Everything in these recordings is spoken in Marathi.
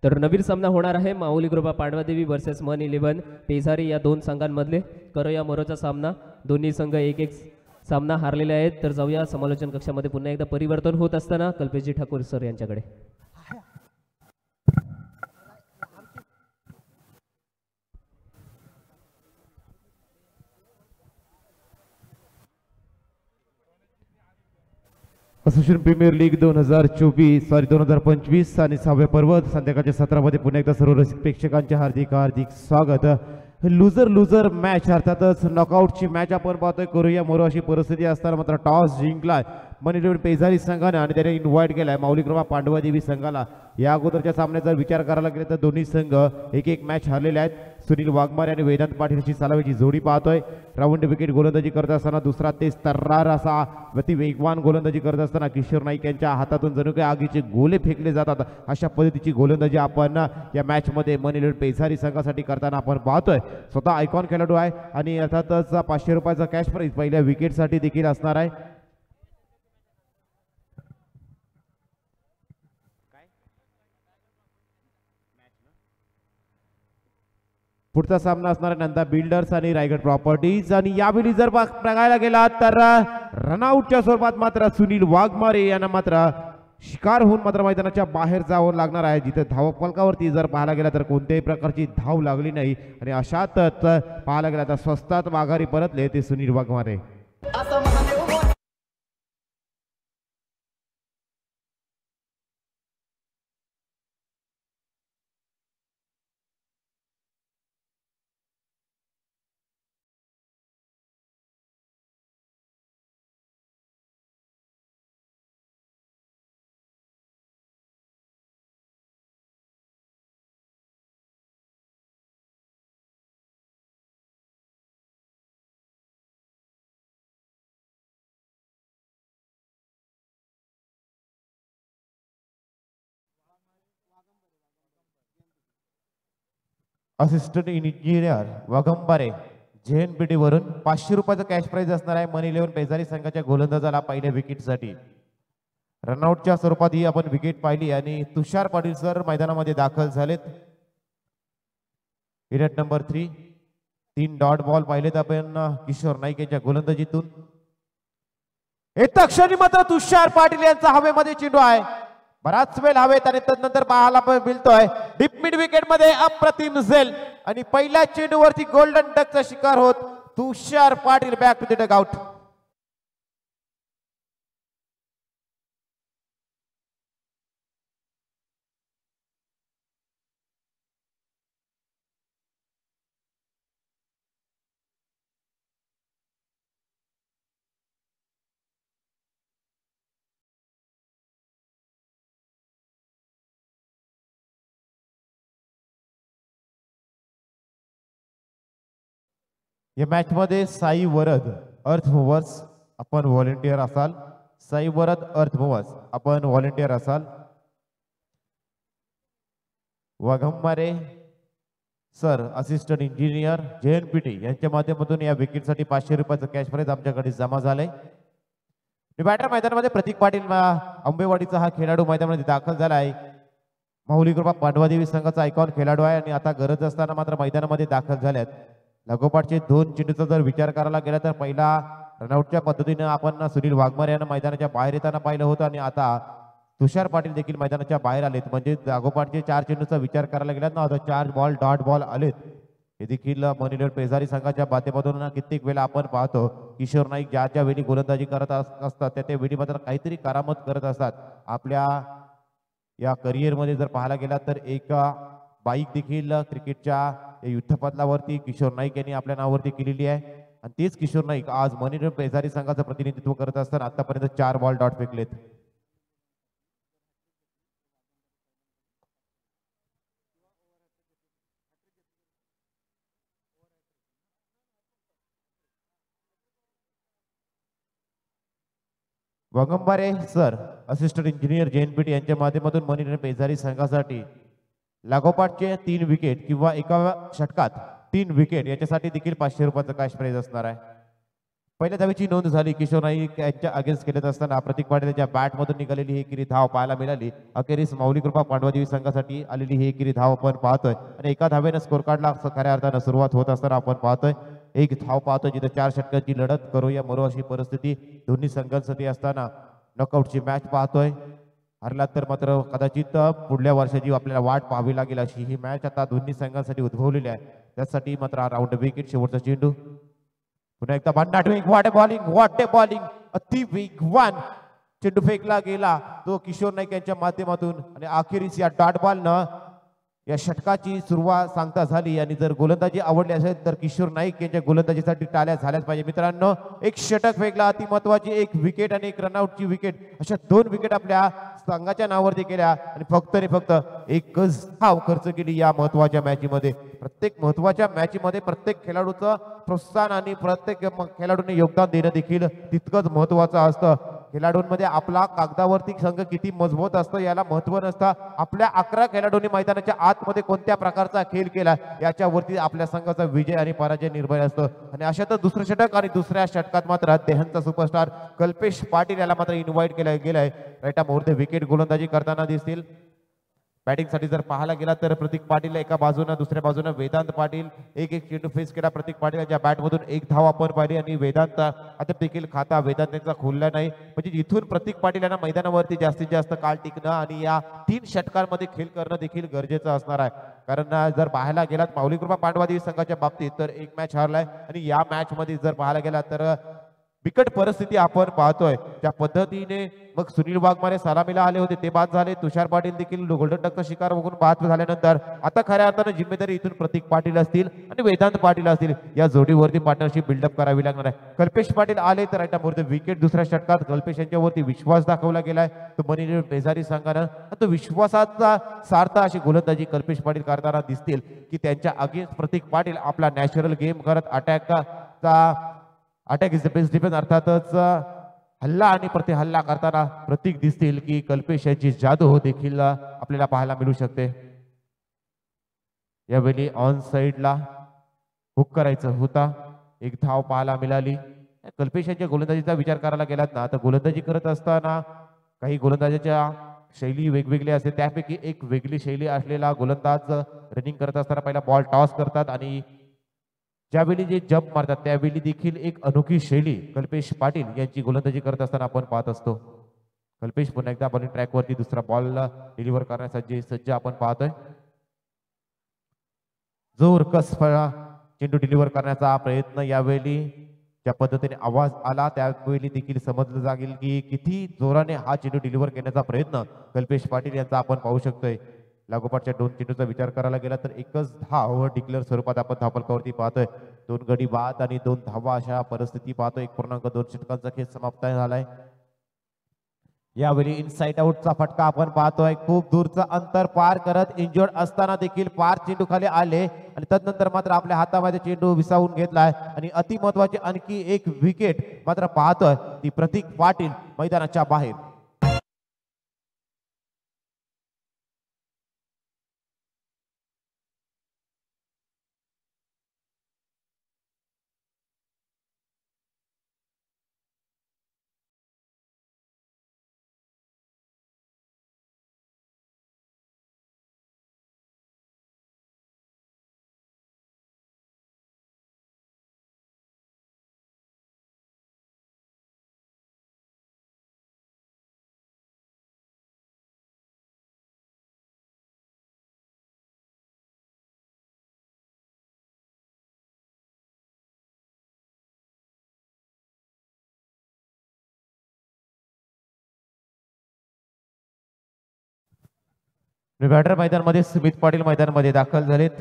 तर नवीन सामना होणार आहे माऊली कृपा पांडवादेवी वर्सेस मन 11 पेझारी या दोन संघांमधले. करूया मोरोचा सामना. दोन्ही संघ एक एक सामना हारलेले आहेत. तर जाऊया समालोचन कक्षामध्ये पुन्हा एकदा परिवर्तन होत असताना कल्पेशजी ठाकूर सर यांच्याकडे. असोसिएशन प्रीमियर लीग 2025 आणि 6वे पर्व संध्याकाळच्या सत्रामध्ये पुन्हा एकदा सर्व रसिक प्रेक्षकांचे हार्दिक हार्दिक स्वागत. लुझर मॅच अर्थातच नॉकआउटची मॅच आपण पाहतोय. करूया मोरो अशी परिस्थिती असताना मात्र टॉस जिंकलाय मन 11 पेझारी संघाने आणि त्याने इन्व्हाइट केलाय माऊली कृपा पांडवादेवी संघाला. या अगोदरच्या सामन्याचा विचार करायला गेला तर दोन्ही संघ एक मॅच हरलेले आहेत. सुनील वाघमारे आणि वेदांत पाटील अशी सालावेची जोडी पाहतोय. राऊंड विकेट गोलंदाजी करत असताना दुसरा तेज तर्रार असा अति वेगवान गोलंदाजी करत असताना किशोर नाईक यांच्या हातातून जणू काही आगीचे गोले फेकले जातात. अशा पद्धतीची गोलंदाजी आपण या मॅच मध्ये मन 11 पेझारी संघासाठी करताना आपण पाहतोय. स्वतः आयकॉन खेळाडू आहे आणि अर्थातच 500 रुपयाचा कॅश प्राइज पहिल्या विकेटसाठी देखील असणार आहे. पुढचा सामना असणार आहे नंदा बिल्डर्स आणि रायगड प्रॉपर्टीज. आणि यावेळी जर बघायला गेला तर रनआउटच्या स्वरूपात मात्र सुनील वाघमारे यांना मात्र शिकार होऊन मात्र मैदानाच्या बाहेर जावं लागणार आहे. जिथे धावफलकावरती जर पाहायला गेला तर कोणत्याही प्रकारची धाव लागली नाही आणि अशातच पाहायला गेला तर स्वस्तात माघारी परतले ते Sunil Waghmare. Assistant engineer Waghambare JNPT वरून 500 रुपयाचा कॅश प्राइज असणार आहे मन 11 पेझारी संघाच्या गोलंदाजाला पहिल्या विकेटसाठी. रनआउटच्या स्वरूपात ही आपण विकेट पाहिली आणि तुषार पाटील सर मैदानामध्ये दाखल झालेत. विकेट नंबर 3 डॉट बॉल पाहिलेत आपण किशोर नाईक यांच्या गोलंदाजीतून. येत्या क्षणी मात्र तुषार पाटील यांचा हवेमध्ये चेंडू आहे. बराच वेळ हवेत आणि त्यानंतर पाहायला पण मिळतोय डीप मिड विकेट मध्ये अप्रतिम झेल आणि पहिल्या चेंडूवरती गोल्डन डकचा शिकार होत Tushar Patil back to the dugout. या मॅच मध्ये साई वरद अर्थ मूव्हर्स आपण व्हॉलेंटियर असाल. साई वरद अर्थ मूव्हर्स आपण व्हॉलेंटियर असाल. वाघंबारे सर असिस्टंट इंजिनियर JNPT यांच्या माध्यमातून या विकेटसाठी 500 रुपयाचं कॅश प्राइज आमच्याकडे जमा झालंय. बॅटर मैदानामध्ये प्रतीक पाटील आंबेवाडीचा हा खेळाडू मैदानामध्ये दाखल झाला आहे. माऊली कृपा पांडवादेवी संघाचा आयकॉन खेळाडू आहे आणि आता गरज असताना मात्र मैदानामध्ये दाखल झाल्यात. लागोपाठचे 2 चेंडूचा जर विचार करायला गेला तर पहिला रनआउटच्या पद्धतीने आपण सुनील वाघमारे यांना मैदानाच्या बाहेर येताना पाहिलं होतं आणि आता तुषार पाटील देखील मैदानाच्या बाहेर आलेत. म्हणजे लागोपाठचे 4 चेंडूचा विचार करायला गेला ना आता 4 बॉल डॉट बॉल आलेत. हे देखील मन 11 पेझारी संघाच्या माध्यमातून कित्येक वेळा आपण पाहतो किशोर नाईक ज्या वेळी गोलंदाजी करत असतात त्या वेळी मात्र काहीतरी करामत करत असतात. आपल्या या करिअरमध्ये जर पाहायला गेला तर एक बाईक देखील क्रिकेटच्या युद्धपथावरती किशोर नाईक यांनी आपल्या नावावरती केलेली आहे आणि तेच किशोर नाईक आज मन 11 पेझारी संघाचं प्रतिनिधित्व करत असताना आतापर्यंत 4 बॉल डॉट फेकलेत. Waghambare sir assistant engineer JNPT यांच्या माध्यमातून मन 11 पेझारी संघासाठी लागोपाठचे 3 विकेट किंवा एका षटकात 3 विकेट याच्यासाठी देखील 500 रुपयाचा कॅश प्राइज असणार आहे. पहिल्या धावेची नोंद झाली किशोर नाईक यांच्या अगेन्स्ट खेळत असताना प्रतीक पाटील यांच्या बॅटमधून निघालेली ही एकेरी धाव पाहायला मिळाली. अखेरीस माऊली कृपा पांडवादेवी संघासाठी आलेली ही एकेरी धाव आपण पाहतोय आणि एका धावेनं स्कोर कार्डला खऱ्या अर्थानं सुरुवात होत असताना आपण पाहतोय एक धाव पाहतोय जिथे 4 षटकांची लढत करूया मरो अशी परिस्थिती दोन्ही संघांसाठी असताना नॉकआउटची मॅच पाहतोय. हरला तर मात्र कदाचित पुढल्या वर्षाची आपल्याला वाट पाहावी लागेल अशी ही मॅच आता दोन्ही संघांसाठी उद्भवलेली आहे. त्यासाठी मात्र राऊंड विकेट शेवटचा चेंडू पुन्हा एकदा भन्नाट व्हाट ए बॉलिंग अति वेगवान चेंडू फेकला गेला तो किशोर नाईक यांच्या माध्यमातून आणि अखेरीस या डॉट बॉलनं या षटकाची सुरुवात सांगता झाली. आणि जर गोलंदाजी आवडली असेल तर किशोर नाईक यांच्या गोलंदाजीसाठी टाळ्या झाल्याच पाहिजे. मित्रांनो एक षटक फेकला अति महत्वाची एक विकेट आणि एक रनआउटची विकेट अशा 2 विकेट आपल्या संघाच्या नावावरती केल्या आणि फक्त आणि फक्त एकच धाव खर्च केली या महत्वाच्या मॅचमध्ये. प्रत्येक महत्वाच्या मॅचमध्ये प्रत्येक खेळाडूचं प्रोत्साहन आणि प्रत्येक खेळाडूने योगदान देणं देखील तितकंच महत्वाचं असतं. खेळाडूंमध्ये आपला कागदावरती संघ किती मजबूत असतो याला महत्व नसतं. आपल्या 11 खेळाडूंनी मैदानाच्या आतमध्ये कोणत्या प्रकारचा खेळ केला याच्यावरती आपल्या संघाचा विजय आणि पराजय निर्भय असतो. आणि अशातच दुसरं षटक आणि दुसऱ्या षटकात मात्र देहांचा सुपरस्टार कल्पेश पाटील याला मात्र इन्व्हाइट केलं गेलंय. राईट मुहूर्त विकेट गोलंदाजी करताना दिसतील. बॅटिंग साठी जर पाहायला गेला तर प्रतीक पाटील एका बाजूने दुसऱ्या बाजूने वेदांत पाटील एक चेंडू फेस केला. प्रतीक पाटील यांच्या बॅटमधून एक धाव आपण पाहिली आणि वेदांत आता देखील खाता वेदांत यांचा खुलला नाही. म्हणजे जिथून प्रतीक पाटील यांना मैदानावरती जास्तीत जास्त काळ टिकणं आणि या 3 षटकांमध्ये खेळ करणं देखील गरजेचं असणार आहे. कारण जर पाहायला गेलात माऊली कृपा पांडवादेवी संघाच्या बाबतीत तर एक मॅच हारलाय आणि या मॅच मध्ये जर पाहायला गेला तर बिकट परिस्थिती आपण पाहतोय. त्या पद्धतीने मग सुनील वाघमारे सलामीला आले होते ते बाद झाले. तुषार पाटील देखील गोल्डन डकचा शिकार बघून बाद झाल्यानंतर आता खऱ्या अर्थानं जिम्मेदारी इथून प्रतीक पाटील असतील आणि वेदांत पाटील असतील या जोडीवरती पार्टनरशिप बिल्डअप करावी लागणार आहे. कल्पेश पाटील आले तर राईट विकेट दुसऱ्या षटकात कल्पेश यांच्यावरती विश्वास दाखवला गेलाय. तो मनी बेजारी संघानं तो विश्वासाचा सार्थ अशी गोलंदाजी कल्पेश पाटील करताना दिसतील की त्यांच्या अगेन्स्ट प्रतीक पाटील आपला नॅचरल गेम करत attack is the best defence अर्थातच हल्ला आणि प्रति हल्ला करताना प्रतीक दिसतील की कल्पेश यांची जादू देखील आपल्याला पाहायला मिळू शकते. यावेळी ऑन साइडला हुक करायचं होता एक धाव पाहायला मिळाली. कल्पेश यांच्या गोलंदाजीचा विचार करायला गेलात ना तर गोलंदाजी करत असताना काही गोलंदाजीच्या शैली वेगवेगळी असते. त्यापैकी एक वेगळी शैली असलेला गोलंदाज रनिंग करत असताना पहिला बॉल टॉस करतात आणि ज्यावेळी जे जंप मारतात त्यावेळी देखील एक अनोखी शैली कल्पेश पाटील यांची गोलंदाजी करत असताना आपण पाहत असतो. कल्पेश पुन्हा एकदा बॉलिंग ट्रॅकवरती दुसरा बॉल डिलिव्हर करण्यासाठी सज्ज आपण पाहतोय. जोरकस चेंडू डिलिव्हर करण्याचा प्रयत्न यावेळी ज्या पद्धतीने आवाज आला त्यावेळी देखील समजलं जाईल की किती जोराने हा चेंडू डिलिव्हर करण्याचा प्रयत्न कल्पेश पाटील यांचा आपण पाहू शकतोय. लागोपाठच्या 2 चेंडूचा विचार करायला गेला तर एकच धाव डिक्लेअर स्वरूपात आपण धावफलकावरती पाहतोय. 2 गडी बाद आणि 2 धावा अशा परिस्थिती पाहतोय. 1.2 षटकांचा खेळ समाप्त झालाय. यावेळी इनसाइड आउटचा फटका आपण पाहतोय. खूप दूरचं अंतर पार करत इंजर्ड असताना देखील पार चेंडू खाली आले आणि तदनंतर मात्र आपल्या हातामध्ये चेंडू विसावून घेतलाय आणि अति महत्वाची आणखी एक विकेट मात्र पाहतोय ती प्रतीक पाटील मैदानाच्या बाहेर. बॅटर मैदानामध्ये सुमित पाटील मैदानामध्ये दाखल झालेत.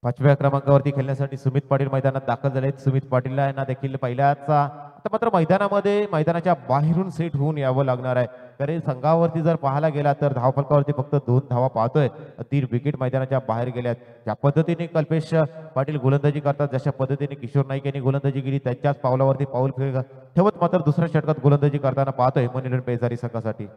5व्या क्रमांकावरती खेळण्यासाठी सुमित पाटील मैदानात दाखल झालेत. सुमित पाटीलला यांना देखील पहिल्याच आता मात्र मैदानामध्ये मैदानाच्या बाहेरून सेट होऊन यावं लागणार आहे. कारण संघावरती जर पाहायला गेला तर धावफलकावरती फक्त 2 धावा पाहतोय. 3 विकेट मैदानाच्या बाहेर गेल्यात. ज्या पद्धतीने कल्पेश पाटील गोलंदाजी करतात जशा पद्धतीने किशोर नाईक यांनी गोलंदाजी केली त्यांच्याच पावलावरती पाऊल ठेवत मात्र दुसऱ्या षटकात गोलंदाजी करताना पाहतोय मनीलन बेजारी संघासाठी.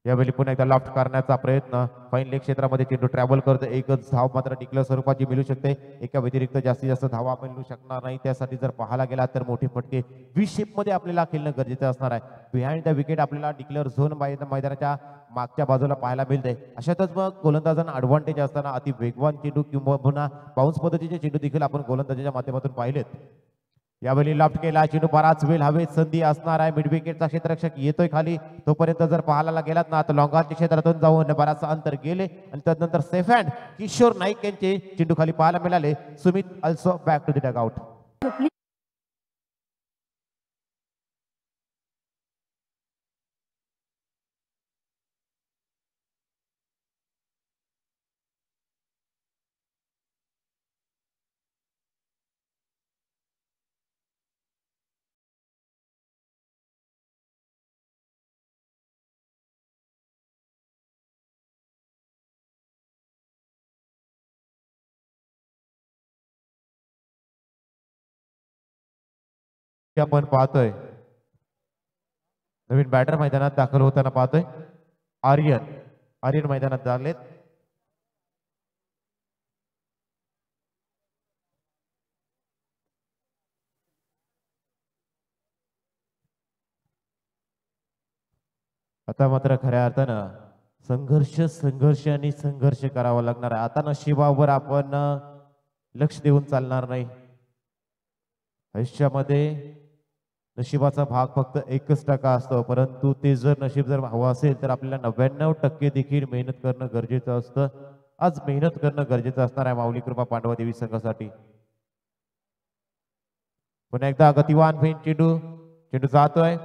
यावेळी पुन्हा एकदा लॉफ्ट करण्याचा प्रयत्न, फाईन लेग क्षेत्रामध्ये चेंडू ट्रॅव्हल करतो, एकच धाव मात्र टिकलं स्वरूपाची मिळू शकते, एका व्यतिरिक्त जास्तीत जास्त धावा मिळू शकणार नाही. त्यासाठी जर पाहायला गेला तर मोठे फटके व्ही शेप मध्ये आपल्याला खेळणं गरजेचं असणार आहे. बिहाइंड द विकेट आपल्याला डिक्लेअर झोन मैदानाच्या मागच्या बाजूला पाहायला मिळते. अशातच मग गोलंदाजांना ॲडव्हान्टेज असताना अति वेगवान चेंडू किंवा पुन्हा बाउन्स पद्धतीचे चेंडू देखील आपण गोलंदाजाच्या माध्यमातून पाहिलेत. यावेळी लॉफ्ट केला चेंडू, बराच वेळ हवेत संधी असणार आहे. मिड विकेटचा क्षेत्ररक्षक येतोय खाली, तोपर्यंत जर पाहायला गेलात ना तर लॉंगाच्या क्षेत्रातून जाऊन बराच अंतर गेले आणि त्यानंतर सेफ हँड किशोर नाईक यांचे चेंडू खाली पाहायला मिळाले. Sumit also back to the dugout. आपण पाहतोय नवीन बॅटर मैदानात दाखल होताना पाहतोय आर्यन मैदानात लागलेत. आता मात्र खऱ्या अर्थानं संघर्ष करावा लागणार आहे. आता नशिबावर आपण लक्ष देऊन चालणार नाही. आयुष्यामध्ये नशिबाचा भाग फक्त 1% असतो, परंतु ते जर नशीब जर हवं असेल तर आपल्याला 99% देखील मेहनत करणं गरजेचं असतं. आज मेहनत करणं गरजेचं असणार आहे माऊली कृपा पांडवा देवी संघासाठी. पुन्हा एकदा गतिवान फेन चेंडू जातोय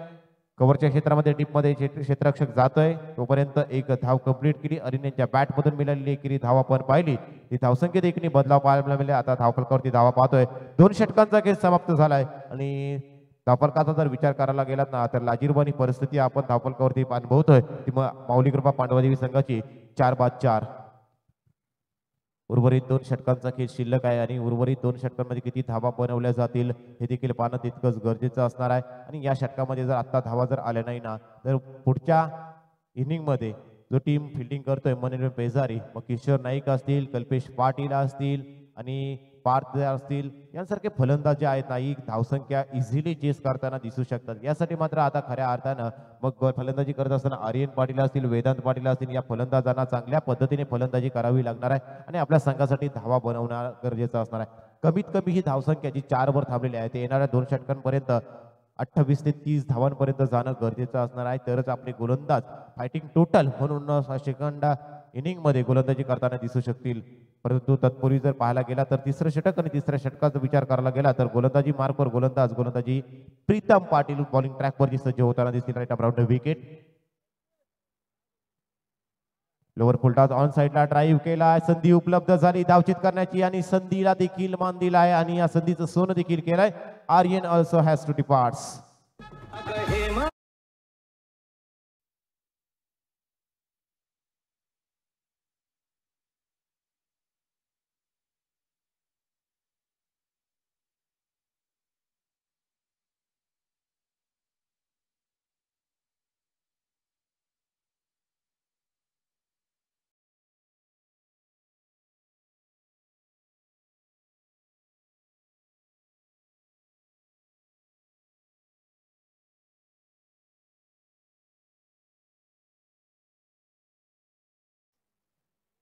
कव्हरच्या क्षेत्रामध्ये, डीपमध्ये क्षेत्ररक्षक जातोय, तोपर्यंत एक धाव कंप्लीट केली. अरिन यांच्या बॅटमधून मिळालेली एकेरी धाव आपण पाहिली. ती धावसंख्येत एकने बदलाव पाहायला मिळाले. आता धावफलकावरती धावा पाहतोय. 2 षटकांचा खेळ समाप्त झालाय आणि धावफलकाचा जर विचार करायला गेलात ना तर लाजीरवाणी परिस्थिती आपण धावफलकावरती अनुभवतोय. ती माऊली कृपा पांडवादेवी संघाची 4-4. उर्वरित 2 षटकांचा खेळ शिल्लक आहे आणि उर्वरित 2 षटकांमध्ये किती धावा बनवल्या जातील हे देखील पाहणं तितकंच गरजेचं असणार आहे. आणि या षटकामध्ये जर आत्ता धावा जर आल्या नाही ना तर पुढच्या इनिंगमध्ये जो टीम फिल्डिंग करतोय मनोरंजन पेजारी, मग किशोर नाईक असतील, कल्पेश पाटील असतील आणि पार्थ असतील यांसारखे फलंदाज जे आहेत ना ही धावसंख्या इझिली चेस करताना दिसू शकतात. यासाठी मात्र आता खऱ्या अर्थानं मग फलंदाजी करत असताना आर्यन पाटील असतील, वेदांत पाटील असतील या फलंदाजांना चांगल्या पद्धतीने फलंदाजी करावी लागणार आहे आणि आपल्या संघासाठी धावा बनवणं गरजेचं असणार आहे. कमीत कमी ही धावसंख्या जी 4 वर थांबलेली आहे ते येणाऱ्या 2 षटकांपर्यंत 28 ते 30 धावांपर्यंत जाणं गरजेचं असणार आहे. तरच आपले गोलंदाज फायटिंग टोटल म्हणून सेकंड इनिंग मध्ये गोलंदाजी करताना दिसू शकतील. परंतु तत्पूर्वी जर पाहायला गेला तर 3रं षटक आणि 3ऱ्या षटकाचा विचार करायला गेला तर गोलंदाजी गोलंदाजी प्रीतम पाटील बॉलिंग ट्रॅकवरती सज्ज होताना दिसतील. Right around the wicket. Lower full toss on साइडला ड्राईव्ह केला, संधी उपलब्ध झाली धावचित करण्याची आणि संधीला देखील मान दिला आहे आणि या संधीचं सोनं देखील केलंय. Aryan also has to departs.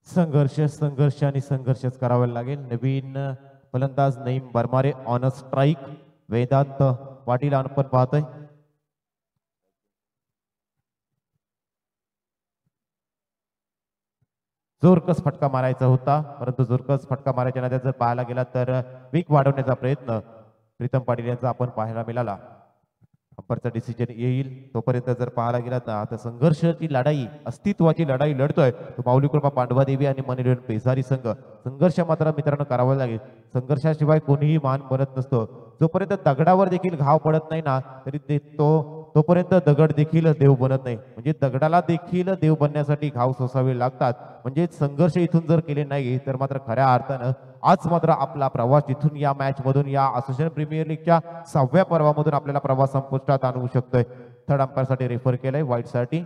संघर्षच करावा लागेल. नवीन फलंदाज Naeem Barmare on a strike. Vedant Patil आपण पाहतोय. जोरकस फटका मारायचा होता, परंतु जोरकस फटका मारायच्या नादात जर पाहायला गेला तर वेग वाढवण्याचा प्रयत्न प्रीतम पाटील यांचा आपण पाहायला मिळाला. अंपरचा डिसिजन येईल तोपर्यंत जर पाहायला गेला ना तर संघर्षाची लढाई, अस्तित्वाची लढाई लढतोय तो माऊली कृपा पांडवा देवी आणि मनोरंजन पेजारी संघ. संघर्ष मात्र मित्रांनो करावा लागेल. संघर्षाशिवाय कोणीही मान बनत नसतो. जोपर्यंत दगडावर देखील घाव पडत नाही ना तरी तोपर्यंत दगड देखील देव बनत नाही. म्हणजे दगडाला देखील देव बनण्यासाठी घाव सोसावे लागतात. म्हणजे संघर्ष इथून जर केले नाही तर मात्र खऱ्या अर्थानं आज मात्र आपला प्रवास इथून या मॅच मधून या असोसिएशन प्रीमियर लीगच्या 6व्या पर्वामधून आपल्याला प्रवास संपुष्टात आणू शकतोय. थर्ड अंपायर साठी रेफर केलंय वाईट साठी.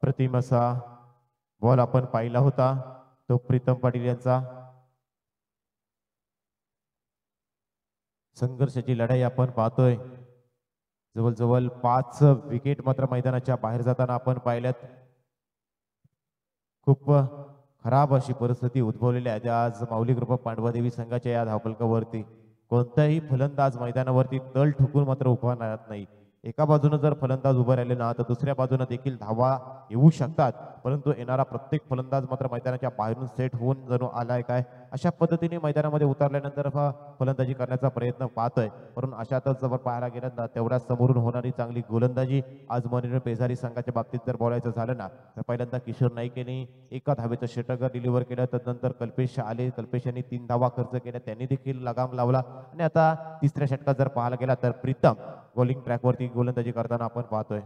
अप्रतिम असा बॉल आपण पाहिला होता, तो प्रीतम पाटील यांचा. संघर्षाची लढाई आपण पाहतोय. जवळजवळ 5 विकेट मात्र मैदानाच्या बाहेर जाताना आपण पाहिल्यात. खूप खराब अशी परिस्थिती उद्भवलेली आहे आज माऊली ग्रुप पांडवादेवी संघाच्या या धावफलकावरती. कोणताही फलंदाज मैदानावरती तळ ठोकून मात्र उभा राहत नाही. एका बाजूने जर फलंदाज उभे राहिले ना तर दुसऱ्या बाजूने देखील धावा येऊ शकतात, परंतु येणारा प्रत्येक फलंदाज मात्र मैदानाच्या बाहेरून सेट होऊन जणू आलाय काय अशा पद्धतीने मैदानामध्ये उतरल्यानंतर फलंदाजी करण्याचा प्रयत्न पाहतोय. परंतु अशातच जर पाहायला गेलं ना तेवढ्याच समोरून होणारी चांगली गोलंदाजी आज मनिर पेजारी संघाच्या बाबतीत जर बोलायचं झालं ना तर पहिल्यांदा किशोर नाईक यांनी एका धावेचं षटक डिलिव्हर केलं. त्यानंतर कल्पेश आले, कल्पेश यांनी 3 धावा खर्च केल्या, त्यांनी देखील लगाम लावला. आणि आता तिसऱ्या षटकात जर पाहायला गेला तर प्रीतम बॉलिंग ट्रॅकवरती गोलंदाजी करताना आपण पाहतोय.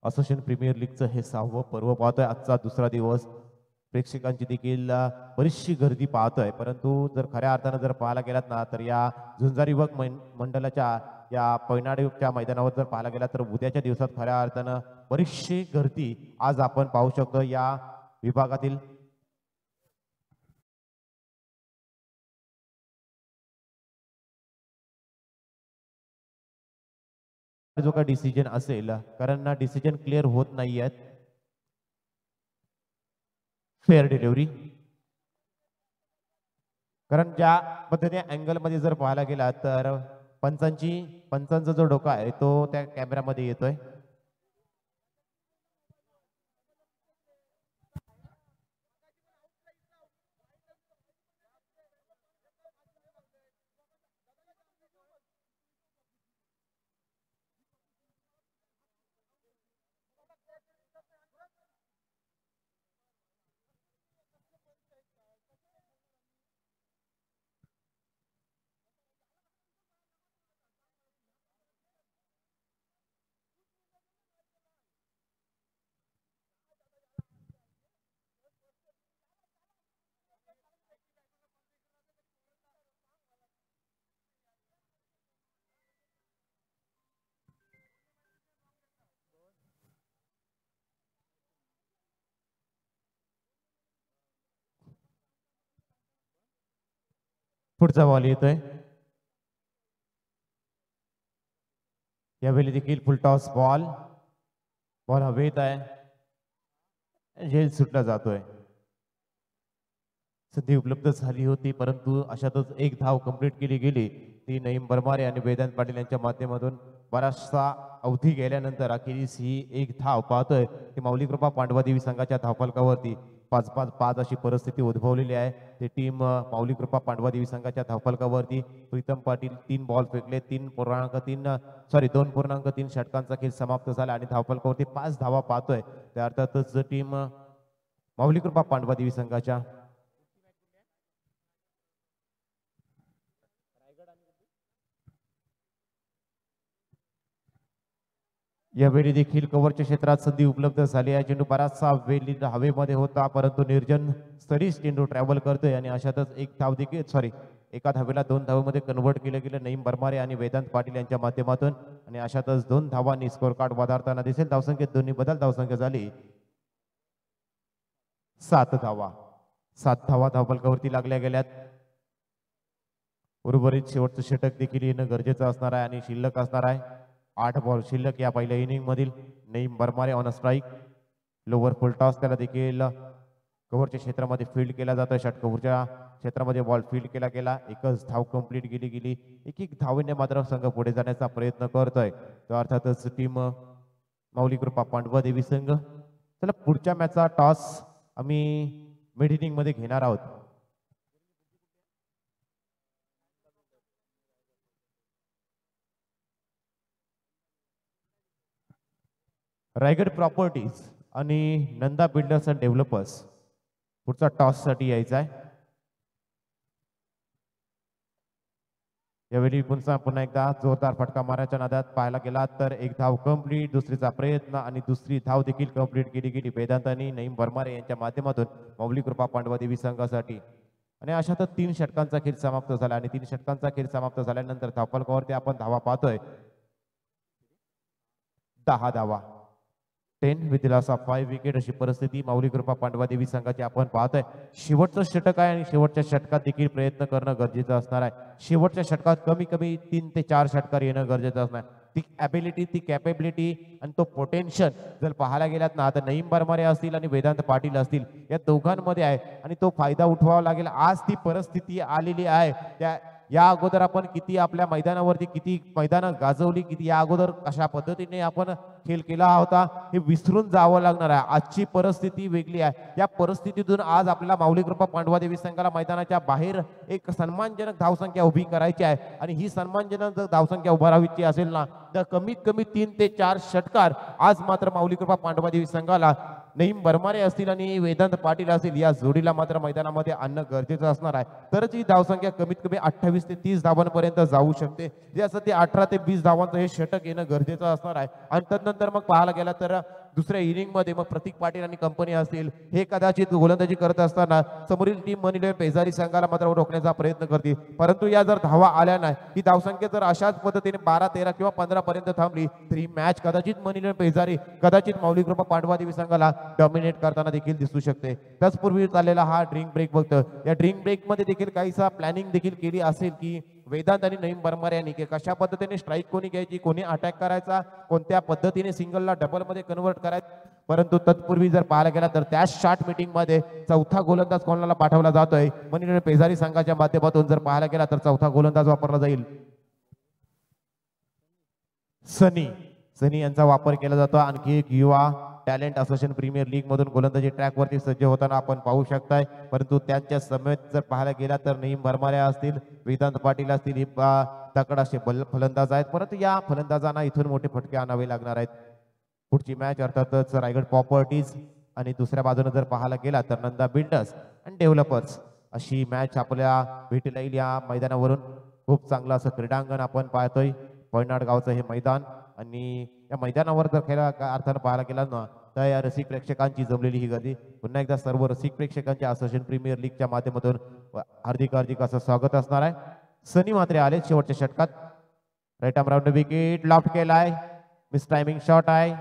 असोसिएशन प्रीमियर लीगचं हे 6वं पर्व पाहतोय. आजचा दुसरा दिवस प्रेक्षकांची देखील बरीचशी गर्दी पाहतोय. परंतु जर खऱ्या अर्थानं जर पाहायला गेलात ना तर या झुंजार युवक मंडळाच्या या पैनाडीच्या मैदानावर जर पाहायला गेला तर उद्याच्या दिवसात खऱ्या अर्थानं बरीचशी गर्दी आज आपण पाहू शकतो. या विभागातील जो काही डिसिजन असेल, कारण ना डिसिजन क्लिअर होत नाही आहेत. फेअर डिलिव्हरी, कारण ज्या पद्धतीने अँगल मध्ये जर पाहायला गेला तर पंचांचा जो डोका आहे तो त्या कॅमेरामध्ये येतोय. पुढचा बॉल येतोय. यावेळी देखील फुल टॉस बॉल हवेत आहे, झेल सुटला जातोय. संधी उपलब्ध झाली होती परंतु अशातच एक धाव कंप्लीट केली गेली. ती नईम बरमारे आणि वेदांत पाटील यांच्या माध्यमातून बराचसा अवधी गेल्यानंतर अखेरीस ही एक धाव पाहतोय की माऊली कृपा पांडवादेवी संघाच्या धावफलकावरती 5-5-5 अशी परिस्थिती उद्भवलेली आहे. ते टीम माऊली कृपा पांडवादेवी संघाच्या धावफलकावरती प्रीतम पाटील 3 बॉल फेकले, 2.3 षटकांचा खेळ समाप्त झाला आणि धावफलकावरती 5 धावा पाहतोय. त्या अर्थातच टीम माऊली कृपा पांडवादेवी संघाच्या यावेळी देखील कव्हरच्या क्षेत्रात संधी उपलब्ध झाली आहे. चेंडू बराचसा वेळ हवेमध्ये होता परंतु निर्जन स्तरीस चेंडू ट्रॅव्हल करतोय आणि अशातच एक धाव देखील एका धावेला 2 धावेमध्ये कन्वर्ट केलं गेलं नईम बरमारे आणि वेदांत पाटील यांच्या माध्यमातून. आणि अशातच 2 धावांनी स्कोर कार्ड वधारताना दिसेल. धावसंख्येत दोन्ही बदल धावसंख्या झाली 7 धावा. 7 धावा धावफलकावरती लागल्या गेल्यात. उर्वरित शेवटचं षटक देखील येणं गरजेचं असणार आहे आणि शिल्लक असणार आहे. 8 बॉल शिल्लक या पहिल्या इनिंग मधील. Naeem Barmare on strike, lower full toss त्याला देखील कव्हरच्या क्षेत्रामध्ये फील्ड केला जातोय. षटकव्हरच्या क्षेत्रामध्ये बॉल फील्ड केला गेला. एकच धाव कंप्लीट गेली. एक धावेने मात्र संघ पुढे जाण्याचा प्रयत्न करतोय. तर अर्थातच टीम माऊली कृपा पांडवादेवी संघ. चला पुढच्या मॅचचा टॉस आम्ही मिड इनिंग मध्ये घेणार आहोत. रायगड प्रॉपर्टीज आणि नंदा बिल्डर्स अँड डेव्हलपर्स पुढचा टॉस साठी यायचा आहे. यावेळी पुन्हा एकदा जोरदार फटका मारायच्या नादात पाहायला गेला तर एक धाव कंप्लीट, दुसरीचा प्रयत्न आणि दुसरी धाव देखील कंप्लीट केली गेली वेदांत आणि नईम बरमारे यांच्या माध्यमातून माऊली कृपा पांडवादेवी संघासाठी. आणि अशातच 3 षटकांचा खेळ समाप्त झाला आणि 3 षटकांचा खेळ समाप्त झाल्यानंतर धावफलकावरती आपण धावा पाहतोय 10 धावा. 10 विथ लॉस ऑफ 5 विकेट अशी परिस्थिती माऊली कृपा पांडवादेवी संघाची आपण पाहतोय. शेवटचं षटक आहे आणि शेवटच्या षटकात देखील प्रयत्न करणं गरजेचं असणार आहे. शेवटच्या षटकात कमी कमी 3 ते 4 षटकार येणं गरजेचं असणार. ती ॲबिलिटी, ती कॅपेबिलिटी आणि तो पोटेन्शियल जर पाहायला गेलात ना, तर नईम बरमारे असतील आणि वेदांत पाटील असतील या दोघांमध्ये आहे आणि तो फायदा उठवावा लागेल. आज ती परिस्थिती आलेली आहे. या अगोदर आपण किती आपल्या मैदानावरती किती मैदानं गाजवली, किती या अगोदर कशा पद्धतीने आपण खेळ केला होता हे विसरून जावं लागणार आहे. आजची परिस्थिती वेगळी आहे. या परिस्थितीतून आज आपल्याला माऊली कृपा पांडवादेवी संघाला मैदानाच्या बाहेर एक सन्मानजनक धावसंख्या उभी करायची आहे आणि ही सन्मानजनक जर धावसंख्या उभारावीची असेल ना, तर कमीत कमी 3 ते 4 षटकार आज मात्र माऊली कृपा पांडवादेवी संघाला नईम बरमारे असतील आणि वेदांत पाटील असतील या जोडीला मात्र मैदानामध्ये आणणं गरजेचं असणार आहे. तरच ही धावसंख्या कमीत कमी 28 ते 30 धावांपर्यंत जाऊ शकते. जे असं ते 18 ते 20 धावांचं हे षटक येणं गरजेचं असणार आहे. आणि तदनंतर मग पाहायला गेला तर दुसऱ्या इनिंगमध्ये मग प्रतीक पाटील आणि कंपनी असतील हे कदाचित गोलंदाजी करत असताना समोरील टीम मनी इलेव्हन पेजारी संघाला मात्र रोखण्याचा प्रयत्न करतील. परंतु या जर धावा आल्या नाही, ही धावसंख्या जर अशाच पद्धतीने 12, 13 किंवा 15 पर्यंत थांबली तर ही मॅच कदाचित मनी इलेव्हन पेजारी कदाचित माऊली कृपा पांडवादेवी संघाला डॉमिनेट करताना देखील दिसू शकते. त्याचपूर्वी चाललेला हा ड्रिंक ब्रेक बघतो. या ड्रिंक ब्रेक मध्ये देखील काहीसा प्लॅनिंग देखील केली असेल की वेदांत आणि नईम बरमारे यांनी कशा पद्धतीने स्ट्राईक कोणी घ्यायची, कोणी अटॅक करायचा, कोणत्या पद्धतीने सिंगलला डबलमध्ये कन्वर्ट करायचं. परंतु तत्पूर्वी जर पाहायला गेला तर त्या शॉर्ट मीटिंग मध्ये चौथा गोलंदाज कोणाला पाठवला जातोय मनी पेजारी संघाच्या माध्यमातून जर पाहायला गेला तर चौथा गोलंदाज वापरला जाईल सनी यांचा वापर केला जातो. आणखी एक युवा टॅलेंट असोसिएशन प्रीमियर लीग मधून गोलंदाजी ट्रॅक वरती सज्ज होताना आपण पाहू शकताय. परंतु त्यांच्या समेत जर पाहायला गेला तर नईम बरमारे असतील, वेदांत पाटील असतील, हे तकड असे फलंदाज आहेत. परंतु या फलंदाजांना इथून मोठे फटके आणावे लागणार आहेत. पुढची मॅच अर्थातच रायगड प्रॉपर्टीज आणि दुसऱ्या बाजूने जर पाहायला गेला तर नंदा बिल्डर्स आणि डेव्हलपर्स अशी मॅच आपल्या भेटीला येईल. या मैदानावरून खूप चांगलं असं क्रीडांगण आपण पाहतोय. पैनाड गावचं हे मैदान आणि या मैदानावर जर खेळा अर्थानं पाहायला गेला ना तर या रसिक प्रेक्षकांची जमलेली ही गर्दी. पुन्हा एकदा सर्व रसिक प्रेक्षकांच्या असोसिएशन प्रीमियर लीगच्या माध्यमातून हार्दिक असं स्वागत असणार आहे. सनी मात्र आले शेवटच्या षटकात. Right arm round wicket loft केलाय. मिस टायमिंग शॉट आहे.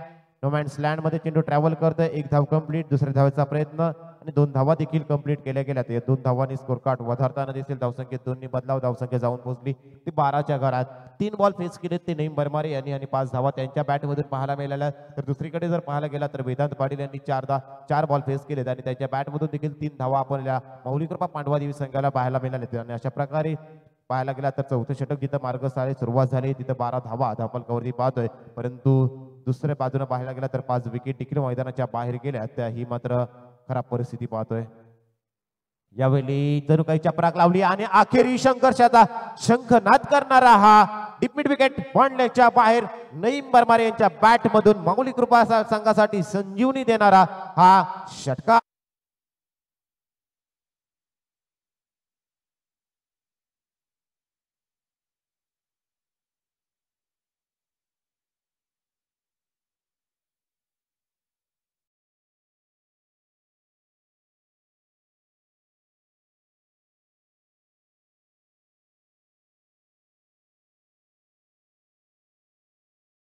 नो मॅन्स लँड मध्ये चेंडू ट्रॅव्हल करतोय. एक धाव कंप्लीट. दुसऱ्या धावेचा प्रयत्न आणि 2 धावा देखील कंप्लीट केल्या गेल्यात. या 2 धावांनी स्कोर कार्ड वधारताना दिसेल. धावसंख्येत 2 बदलाव. धावसंख्या जाऊन पोहोचली ती 12च्या घरात. 3 बॉल फेस केलेत ते नईम बरमारे यांनी आणि 5 धावा त्यांच्या बॅटमधून पाहायला मिळाल्या. तर दुसरीकडे जर पाहायला गेला तर वेदांत पाटील यांनी 4 बॉल फेस केलेत आणि त्यांच्या बॅटमधून देखील 3 धावा आपण या माऊली कृपा पांडवादेवी संघाला पाहायला मिळाल्या. आणि अशा प्रकारे पाहायला गेला तर चौथं षटक जिथं मार्गस्थाने सुरुवात झाली तिथं 12 धावा धावफलकावरती पाहतोय. परंतु दुसऱ्या बाजूने पाहायला गेला तर 5 विकेट देखील मैदानाच्या बाहेर गेल्या. त्याही मात्र खराब परिस्थिती पाहतोय. यावेळी जणू काही चपराक लावली आणि अखेरी संघर्षाचा शंखनाद करणारा हा डिपमिट विकेट पॉइंटच्या बाहेर नईम बरमारे यांच्या बॅट मधून माऊली कृपा संघासाठी संजीवनी देणारा हा षटकार.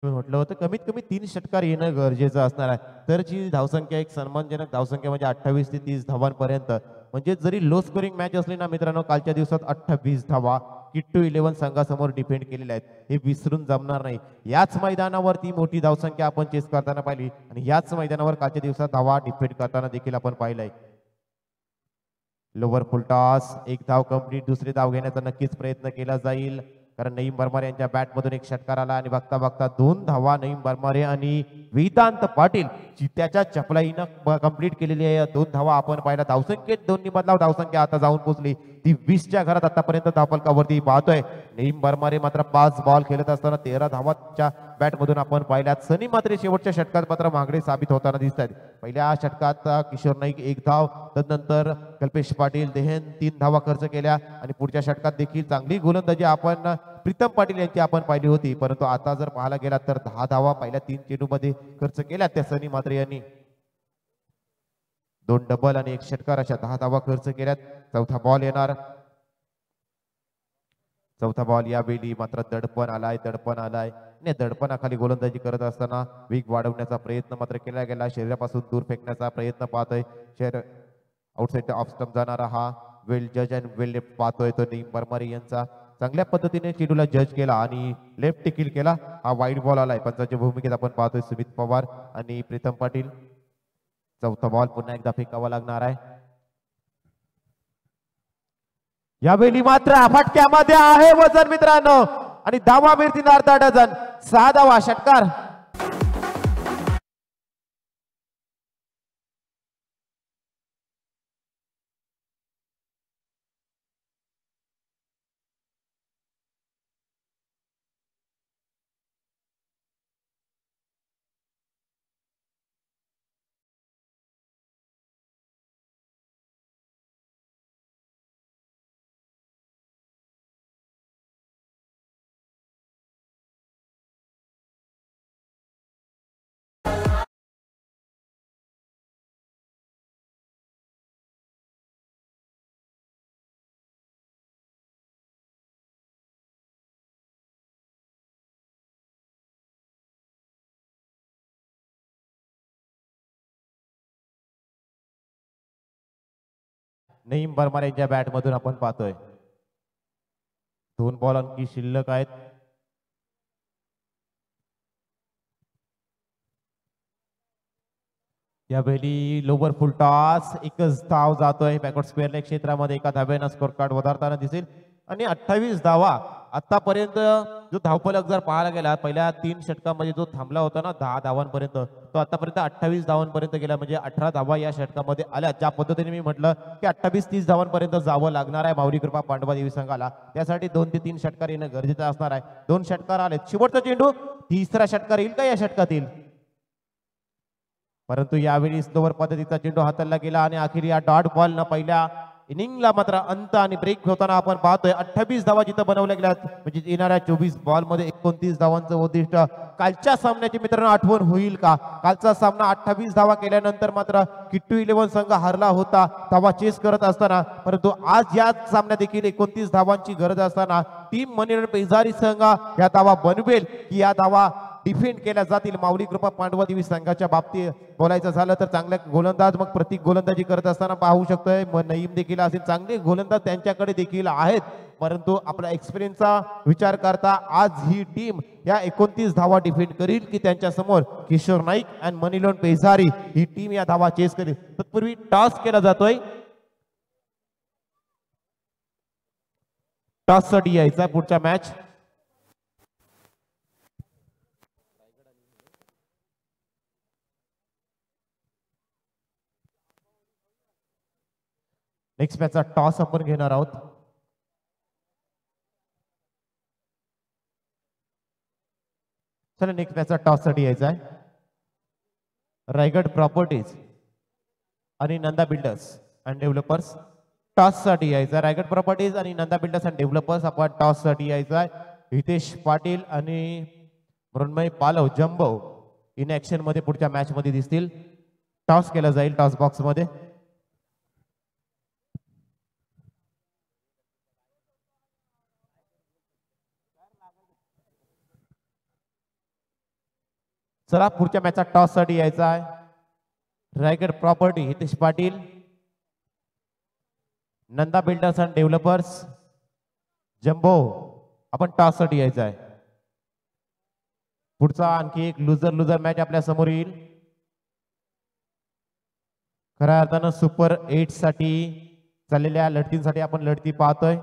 म्हटलं होतं कमीत कमी 3 षटकार येणं गरजेचं असणार आहे. तर जी धावसंख्या एक सन्मानजनक धावसंख्या म्हणजे 28 ते 30 धावांपर्यंत. म्हणजे जरी लो स्कोरिंग मॅच असली ना मित्रांनो, कालच्या दिवसात 28 धावा किट्टू 11 संघासमोर डिफेंड केलेल्या आहेत. हे विसरून जमणार नाही. याच मैदानावरती मोठी धावसंख्या आपण चेस करताना पाहिली आणि याच मैदानावर कालच्या दिवसात धावा डिफेंड करताना देखील आपण पाहिलंय. लोवर फुल टॉस. एक धाव कंप्लीट. दुसरी धाव घेण्याचा नक्कीच प्रयत्न केला जाईल कारण नईम बरमारे यांच्या बॅटमधून एक षटकार आला आणि बघता बघता 2 धावा नईम बरमारे आणि वेदांत पाटील चित्त्याच्या चपलाईनं कंप्लीट केलेली आहे. 2 धावा आपण पाहिला. धावसंख्येत 2 बदलाव. धावसंख्या आता जाऊन पोहोचली ती 20च्या घरात. आतापर्यंत धावफलकावरती पाहतोय. नईम बरमारे मात्र 5 बॉल खेळत असताना 13 धावाच्या बॅटमधून आपण पाहिल्यात. सनी मात्र शेवटच्या षटकात मात्र मागडे साबित होताना दिसत आहेत. पहिल्या षटकात किशोर नाईक 1 धाव, तदनंतर कल्पेश पाटील देहेन 3 धावा खर्च केल्या आणि पुढच्या षटकात देखील चांगली गोलंदाजी आपण प्रीतम पाटील यांची आपण पाहिली होती. परंतु आता जर पाहायला गेला तर 10 धावा पहिल्या 3 चेंडूमध्ये खर्च केल्या त्या सनी मात्र यांनी. 2 डबल आणि 1 षटकार अशा 10 धावा खर्च केल्यात. चौथा बॉल येणार. चौथा बॉल यावेळी मात्र दडपण आलाय आणि दडपणाखाली गोलंदाजी करत असताना वेग वाढवण्याचा प्रयत्न मात्र केला गेला. शरीरापासून दूर फेकण्याचा प्रयत्न पाहतोय. शरीर आउटसाइड ऑफ स्टंप जाणारा हा वेल जज अँड वेल लेफ्ट पाहतोय तो नीम परमारी यांचा. चांगल्या पद्धतीने चेंडूला जज केला आणि लेफ्ट टिकिल केला. हा वाईड बॉल आलाय. पंचाच्या भूमिकेत आपण पाहतोय सुमित पवार आणि प्रीतम पाटील. चौथा बॉल पुन्हा एकदा फेकावा लागणार आहे. यावेळी मात्र फटक्यामध्ये आहे वजन मित्रांनो आणि धावा मिळतील अर्धा डझन. 6 धावा षटकार. नईम परमार यांच्या बॅट मधून आपण पाहतोय. 2 बॉल आणखी शिल्लक आहेत. यावेळी लोवर फुल टॉस. एकच धाव जातोय बॅकवर्ड स्क्वेअर लेग क्षेत्रामध्ये. एका धाब्यानं स्कोर कार्ड वधारताना दिसेल आणि 28 धावा आतापर्यंत. जो धावफलक जर पाहायला गेला पहिल्या 3 षटकामध्ये जो थांबला होता ना 10 धावांपर्यंत, तो आतापर्यंत 28 धावांपर्यंत गेला. म्हणजे 18 धावा या षटकामध्ये आल्या. ज्या पद्धतीने मी म्हटलं की 28-30 धावांपर्यंत जावं लागणार आहे माऊली कृपा पांडवा देवी संघाला. त्यासाठी 2 ते 3 षटकार येणं गरजेचं असणार आहे. 2 षटकार आलेत. शेवटचा चेंडू. तिसरा षटकार येईल का या षटकातील? परंतु यावेळी स्लोवर पद्धतीचा चेंडू हाताळला गेला आणि अखेर या डॉट बॉल न पहिल्या इनिंगला मात्र अंत आणि ब्रेक होताना आपण पाहतोय. 28 धावा जिथं बनवल्या गेल्यात म्हणजे येणाऱ्या 24 बॉल मध्ये 29 धावांचं उद्दिष्ट. कालच्या सामन्याची मित्रांनो आठवण होईल का? कालचा सामना 28 धावा केल्यानंतर मात्र किट्टू 11 संघ हारला होता धावा चेस करत असताना. परंतु आज या सामन्यात देखील 29 धावांची गरज असताना टीम मनीरन पेजारी संघ या धावा बनवेल की या धावा डिफेंड केल्या जातील. माऊली कृपा पांडवा देवी संघाच्या बाबतीत बोलायचं झालं तर चांगल्या गोलंदाज मग प्रत्येक गोलंदाजी करत असताना पाहू शकतोय नईम देखील असेल. चांगले गोलंदाज त्यांच्याकडे देखील आहेत. परंतु आपला एक्सपिरियन्सचा विचार करता आज ही टीम या 29 धावा डिफेंड करील की त्यांच्या समोर किशोर नाईक आणि मनीलोन पेजारी ही टीम या धावा चेस करेल. तत्पूर्वी टॉस केला जातोय. टॉस साठी यायचा पुढचा मॅच. नेक्स्ट मॅचचा टॉस आपण घेणार आहोत. चला नेक्स्ट मॅचचा टॉस साठी यायचा आहे. रायगड प्रॉपर्टीज आणि Nanda builders and developers toss साठी यायचा. रायगड प्रॉपर्टीज आणि नंदा बिल्डर्स अँड डेव्हलपर्स आपण टॉस साठी यायचा आहे. हितेश पाटील आणि मृण्मय पालव जम्बो इन ऍक्शन मध्ये पुढच्या मॅच मध्ये दिसतील. टॉस केला जाईल टॉस बॉक्स मध्ये. चला पुढच्या मॅचचा टॉस साठी यायचा आहे. Raigad property Hitesh Patil, Nanda builders and developers jumbo आपण टॉस साठी यायचा आहे. पुढचा आणखी एक लुजर मॅच आपल्या समोर येईल. खऱ्या अर्थानं सुपर 8 साठी चाललेल्या लढतींसाठी आपण लढती पाहतोय.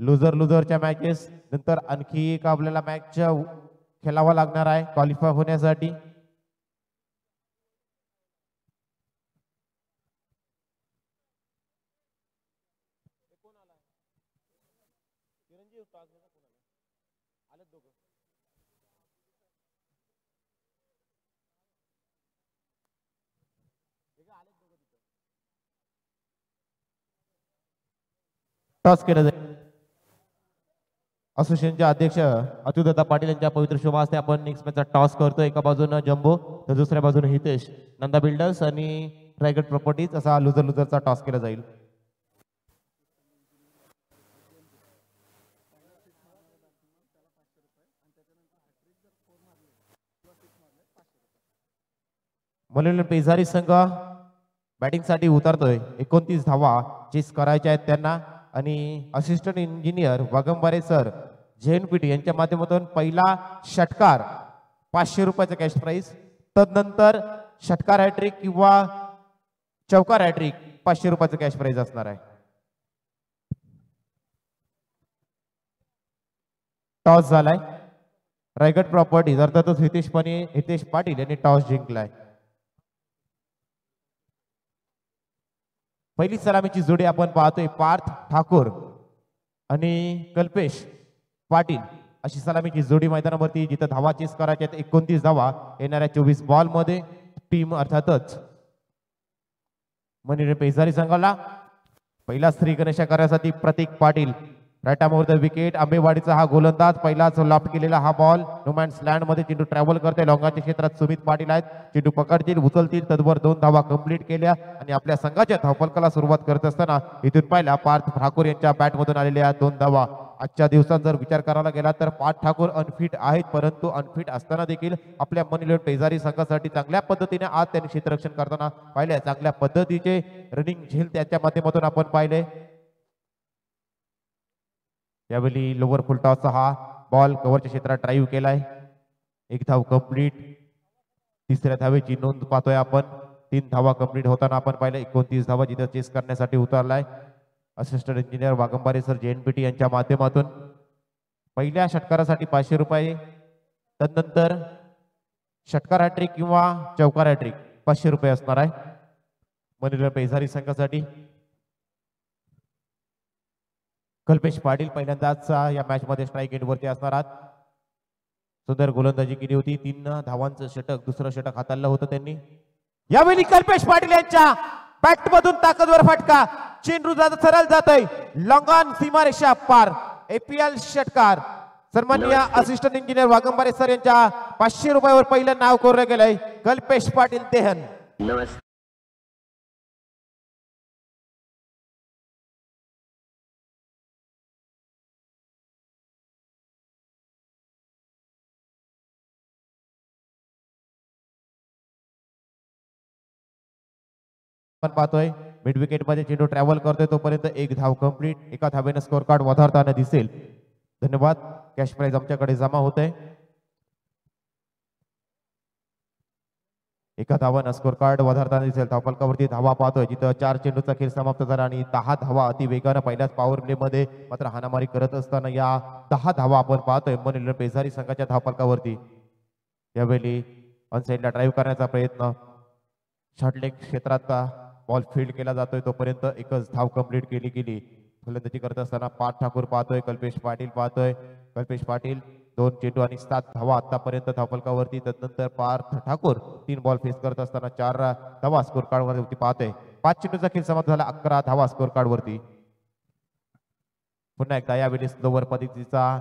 लुजरच्या मॅचेस नंतर आणखी एक आपल्याला मॅच खेळावा लागणार आहे क्वालिफाय होण्यासाठी. टॉस केला जाईल. असोसिएशनचे अध्यक्ष अतुलदादा पाटील यांच्या पवित्र शुभ हस्ते आपण नेक्स्ट मॅचचा टॉस करतो. एका बाजूने जम्बो तर दुसऱ्या बाजूने हितेश, नंदा बिल्डर्स आणि रायगड प्रॉपर्टीज असा लुजरचा टॉस केला जाईल. मनोरंजन पेजारी संघ बॅटिंगसाठी उतरतोय. 29 धावा चेस करायच्या आहेत त्यांना आणि असिस्टंट इंजिनियर वागंबारे सर JNPT यांच्या माध्यमातून पहिला षटकार 500 रुपयाचा कॅश प्राइज. तदनंतर षटकार हॅट्रिक किंवा चौकार हॅट्रिक 500 रुपयाचा कॅश प्राइज असणार आहे. टॉस झालाय. रायगड प्रॉपर्टीज अर्थातच हितेश पाटील यांनी टॉस जिंकलाय. पहिली सलामीची जोडी आपण पाहतोय पार्थ ठाकूर आणि कल्पेश पाटील अशी सलामीची जोडी मैदानावरती, जिथं धावा चेस करायच्या 29 धावा येणाऱ्या 24 बॉल मध्ये. टीम अर्थातच मनोरंजन पेजारी संघाला पहिला स्त्री गणेशा करण्यासाठी प्रतीक पाटील राईटामोर द विकेट. आंबेवाडीचा हा गोलंदाज पहिलाच लॉफ्ट केलेला हा बॉल नो-मॅन्स लँड मध्ये चेंडू ट्रॅव्हल करते. लॉंगाच्या क्षेत्रात सुमित पाटील आहेत. चेंडू पकडतील, उचलतील, तदवर 2 धावा कंप्लीट केल्या आणि आपल्या संघाच्या धावफलकाला सुरुवात करत असताना इथून पाहिला पार्थ ठाकूर यांच्या बॅटमधून आलेल्या 2 धावा. आजच्या दिवसात जर विचार करायला गेला तर पार्थ ठाकूर अनफिट आहेत, परंतु अनफिट असताना देखील आपल्या मनोरंजन पेजारी संघासाठी चांगल्या पद्धतीने आज त्यांनी क्षेत्ररक्षण करताना पाहिले. चांगल्या पद्धतीचे रनिंग झेल त्याच्या माध्यमातून आपण पाहिले. यावेळी लोअर फुल टॉसचा हा बॉल कव्हरच्या क्षेत्रात ड्राईव्ह केलाय. 1 धाव कंप्लीट. तिसऱ्या धावेची नोंद पाहतोय आपण. 3 धावा कंप्लीट होताना आपण पाहिलं. 29 धावा जिथं चेस करण्यासाठी उतरलाय. असिस्टंट इंजिनियर वागंबारे सर JNPT यांच्या माध्यमातून पहिल्या षटकारासाठी 500 रुपये. तदनंतर षटकार हॅट्रिक किंवा चौकार हॅट्रिक 500 रुपये असणार आहे मनोरंजन पेजारी संघासाठी. कल्पेश पाटील पहिल्यांदाच या मॅच मध्ये स्ट्राईक एंड वरती असणार आहेत. सुंदर गोलंदाजी केली होती. 3 धावांचं षटक, दुसरं षटक हाताळलं होतं त्यांनी. यावेळी कल्पेश पाटील यांच्या बॅट मधून ताकदवर फटका. चेंडू सरळ जातोय लॉंगॉन सीमारेषा पार. APL षटकार. सन्माननीय असिस्टंट इंजिनियर वागंबारे सर यांच्या 500 रुपयावर पहिलं नाव कोरलं गेलंय कल्पेश पाटील देहन. आपण पाहतोय मिड विकेट मध्ये चेंडू ट्रॅव्हल करतोय तोपर्यंत 1 धाव कंप्लीट. एका धावेनं स्कोर कार्ड वधारताना दिसेल. धन्यवाद. कॅश प्राइज आमच्याकडे जमा होतंय. एका धावानं स्कोर कार्ड वधारताना दिसेल. धावफलकावरती धावा पाहतोय जिथं 4 चेंडूचा खेळ समाप्त झाला आणि 10 धावा अति वेगानं पहिल्याच पॉवर प्ले मध्ये मात्र हाणामारी करत असताना या 10 धावा आपण पाहतोय मनोरंजन पेजारी संघाच्या धावफलकावरती. यावेळी ऑनसाइडला ड्राईव्ह करण्याचा प्रयत्न. शॉर्टलेग क्षेत्रात बॉल फील्ड केला जातोय तोपर्यंत 1च धाव कंप्लीट केली गेली. फलंदाजी करत असताना पार्थ ठाकूर पाहतोय, कल्पेश पाटील पाहतोय. कल्पेश पाटील 2 चेंडू आणि 7 धावा आतापर्यंत धावफलकावरती. तदनंतर पार्थ ठाकूर 3 बॉल फेस करत असताना 4 धावा स्कोर कार्ड वरती पाहतोय. 5 चेंडूचा खेळ समाप्त झाला. 11 धावा स्कोर कार्ड वरती. पुन्हा एकदा यावेळी स्लोवर पद्धतीचा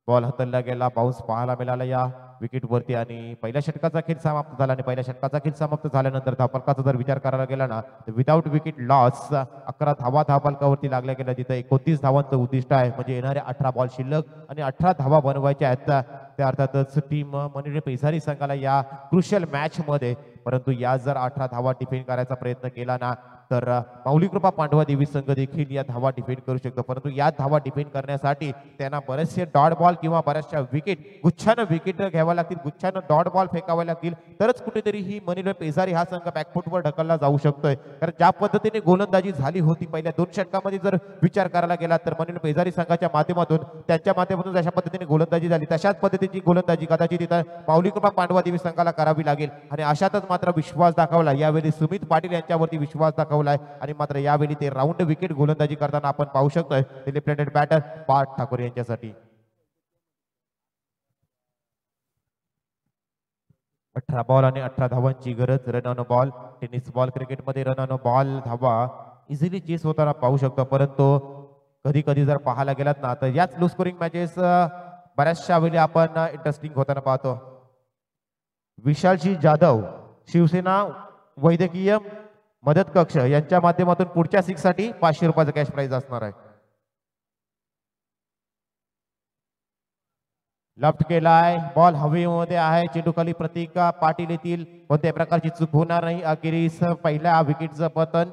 बॉल हाताळला गेला. बाउन्स पाहायला मिळाला या विकेट वरती आणि पहिल्या षटकाचा खेळ समाप्त झाला. आणि पहिल्या षटकाचा खेळ समाप्त झाल्यानंतर धावफलकाचा जर विचार करायला गेला ना तर विदाऊट विकेट लॉस 11 धावा धावफलकावरती लागल्या गेल्या. जिथं 29 धावांचं उद्दिष्ट आहे. म्हणजे येणाऱ्या 18 बॉल शिल्लक आणि 18 धावा बनवायच्या आहेत. त्या अर्थातच टीम मनोरंजन पेजारी संघाला या क्रुशियल मॅच मध्ये, परंतु या जर 18 धावा डिफेंड करायचा प्रयत्न केला ना तर माऊली कृपा पांडवा देवी संघ देखील या धावा डिफेंड करू शकतो. परंतु या धावा डिफेंड करण्यासाठी त्यांना बरेचसे डॉट बॉल किंवा बऱ्याचशा विकेट गुच्छानं विकेट घ्यावा लागतील, गुच्छानं डॉट बॉल फेकावे लागतील, तरच कुठेतरी ही मनोरंजन पेजारी हा संघ बॅकफुटवर ढकलला जाऊ शकतोय. कारण ज्या पद्धतीने गोलंदाजी झाली होती पहिल्या 2 षटकामध्ये जर विचार करायला गेला तर मनोरंजन पेजारी संघाच्या माध्यमातून त्यांच्या माध्यमातून जशा पद्धतीने गोलंदाजी झाली तशाच पद्धतीची गोलंदाजी कदाचित इथं माऊली कृपा पांडवा देवी संघाला करावी लागेल. आणि अशातच मात्र विश्वास दाखवला यावेळी सुमित पाटील यांच्यावरती विश्वास दाखवला. आणि मात्र यावेळी ते राऊंड विकेट गोलंदाजी करताना आपण पाहू शकतोय left handed batter Parth Thakur यांच्यासाठी. 18 बॉल आणि 18 धावांची गरज. Run on ball. Tennis ball क्रिकेटमध्ये रन ऑन बॉल धावा इझिली चेस होताना पाहू शकतो. परंतु कधी कधी जर पाहायला गेलात ना तर याच लो स्कोरिंग मॅचेस बऱ्याचशा वेळी आपण इंटरेस्टिंग होताना पाहतो. विशालजी जाधव शिवसेना वैद्यकीय मदत कक्ष यांच्या माध्यमातून पुढच्या 6 साठी 500 रुपयाचा कॅश प्राइज असणार आहे. लेफ्ट केलाय, बॉल हवेमध्ये आहे, चेंडू खाली प्रतीक पाटील येतील, कोणत्याही प्रकारची चूक होणार नाही. अखेरीस पहिल्या विकेटचं पतन,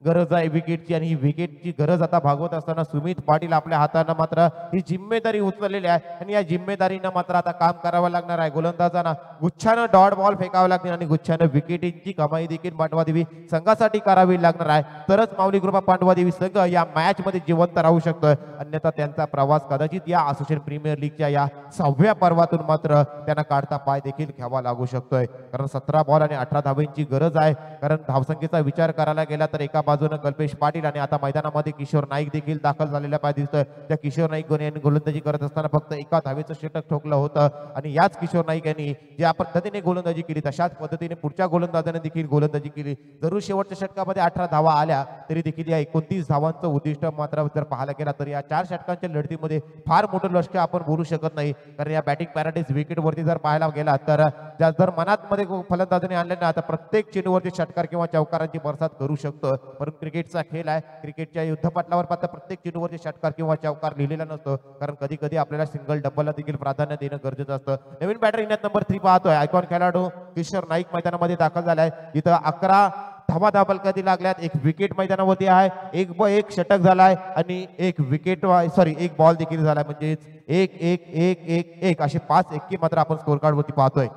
गरज आहे विकेटची आणि ही विकेटची गरज आता भागवत असताना सुमित पाटील आपल्या हातानं मात्र ही जिम्मेदारी उचललेली आहे आणि या जिम्मेदारीनं मात्र आता काम करावं लागणार आहे. गोलंदाजांना गुच्छानं डॉट बॉल फेकावे लागतील आणि गुच्छानं विकेटींची कमाई देखील पांडवादेवी संघासाठी करावी लागणार आहे. तरच माऊली कृपा पांडवादेवी संघ या मॅच मध्ये जिवंत राहू शकतोय. अन्यथा त्यांचा प्रवास कदाचित या असोसिएशन प्रीमियर लीगच्या या 6व्या पर्वातून मात्र त्यांना काढता पाय देखील घ्यावा लागू शकतोय. कारण 17 बॉल आणि 18 धावांची गरज आहे. कारण धावसंख्येचा विचार करायला गेला तर एका बाजूने कल्पेश पाटील आणि आता मैदानामध्ये किशोर नाईक देखील दाखल झालेल्या पाय दिसतोय. त्या किशोर नाईक यांनी गोलंदाजी करत असताना फक्त एका धावेचं षटक ठोकलं होतं आणि याच किशोर नाईक यांनी ज्या पद्धतीने गोलंदाजी केली तशाच पद्धतीने पुढच्या गोलंदाजाने देखील गोलंदाजी केली. जरूर शेवटच्या षटकामध्ये 18 धावा आल्या तरी देखील या 29 धावांचं उद्दिष्ट मात्र जर पाहायला गेला तर या 4 षटकांच्या लढतीमध्ये फार मोठं लक्ष्य आपण बोलू शकत नाही. कारण या बॅटिंग पॅराडाईज विकेटवरती जर पाहायला गेला तर जर मनात मध्ये फलंदाजाने आणले ना तर प्रत्येक चेंडूवरती षटकार किंवा चौकारांची बरसात करू शकतो. परंतु क्रिकेटचा खेळ आहे, क्रिकेटच्या युद्धपटलावर पाहता प्रत्येक चेंडूवरती षटकार किंवा चौकार लिहिलेला नसतो. कारण कधी कधी आपल्याला सिंगल डबलला देखील प्राधान्य देणं गरजेचं असतं. नवीन बॅटर इनिंग नंबर 3 पाहतोय. आयकॉन खेळाडू किशोर नाईक मैदानामध्ये दाखल झालाय. इथं 11 धावा कधी लागल्यात. एक विकेट मैदानावरती आहे, एक षटक झालाय आणि एक विकेट एक बॉल देखील झालाय. म्हणजेच 1-1-1-1-1 असे 5 एक्के मात्र आपण स्कोर कार्ड वरती पाहतोय.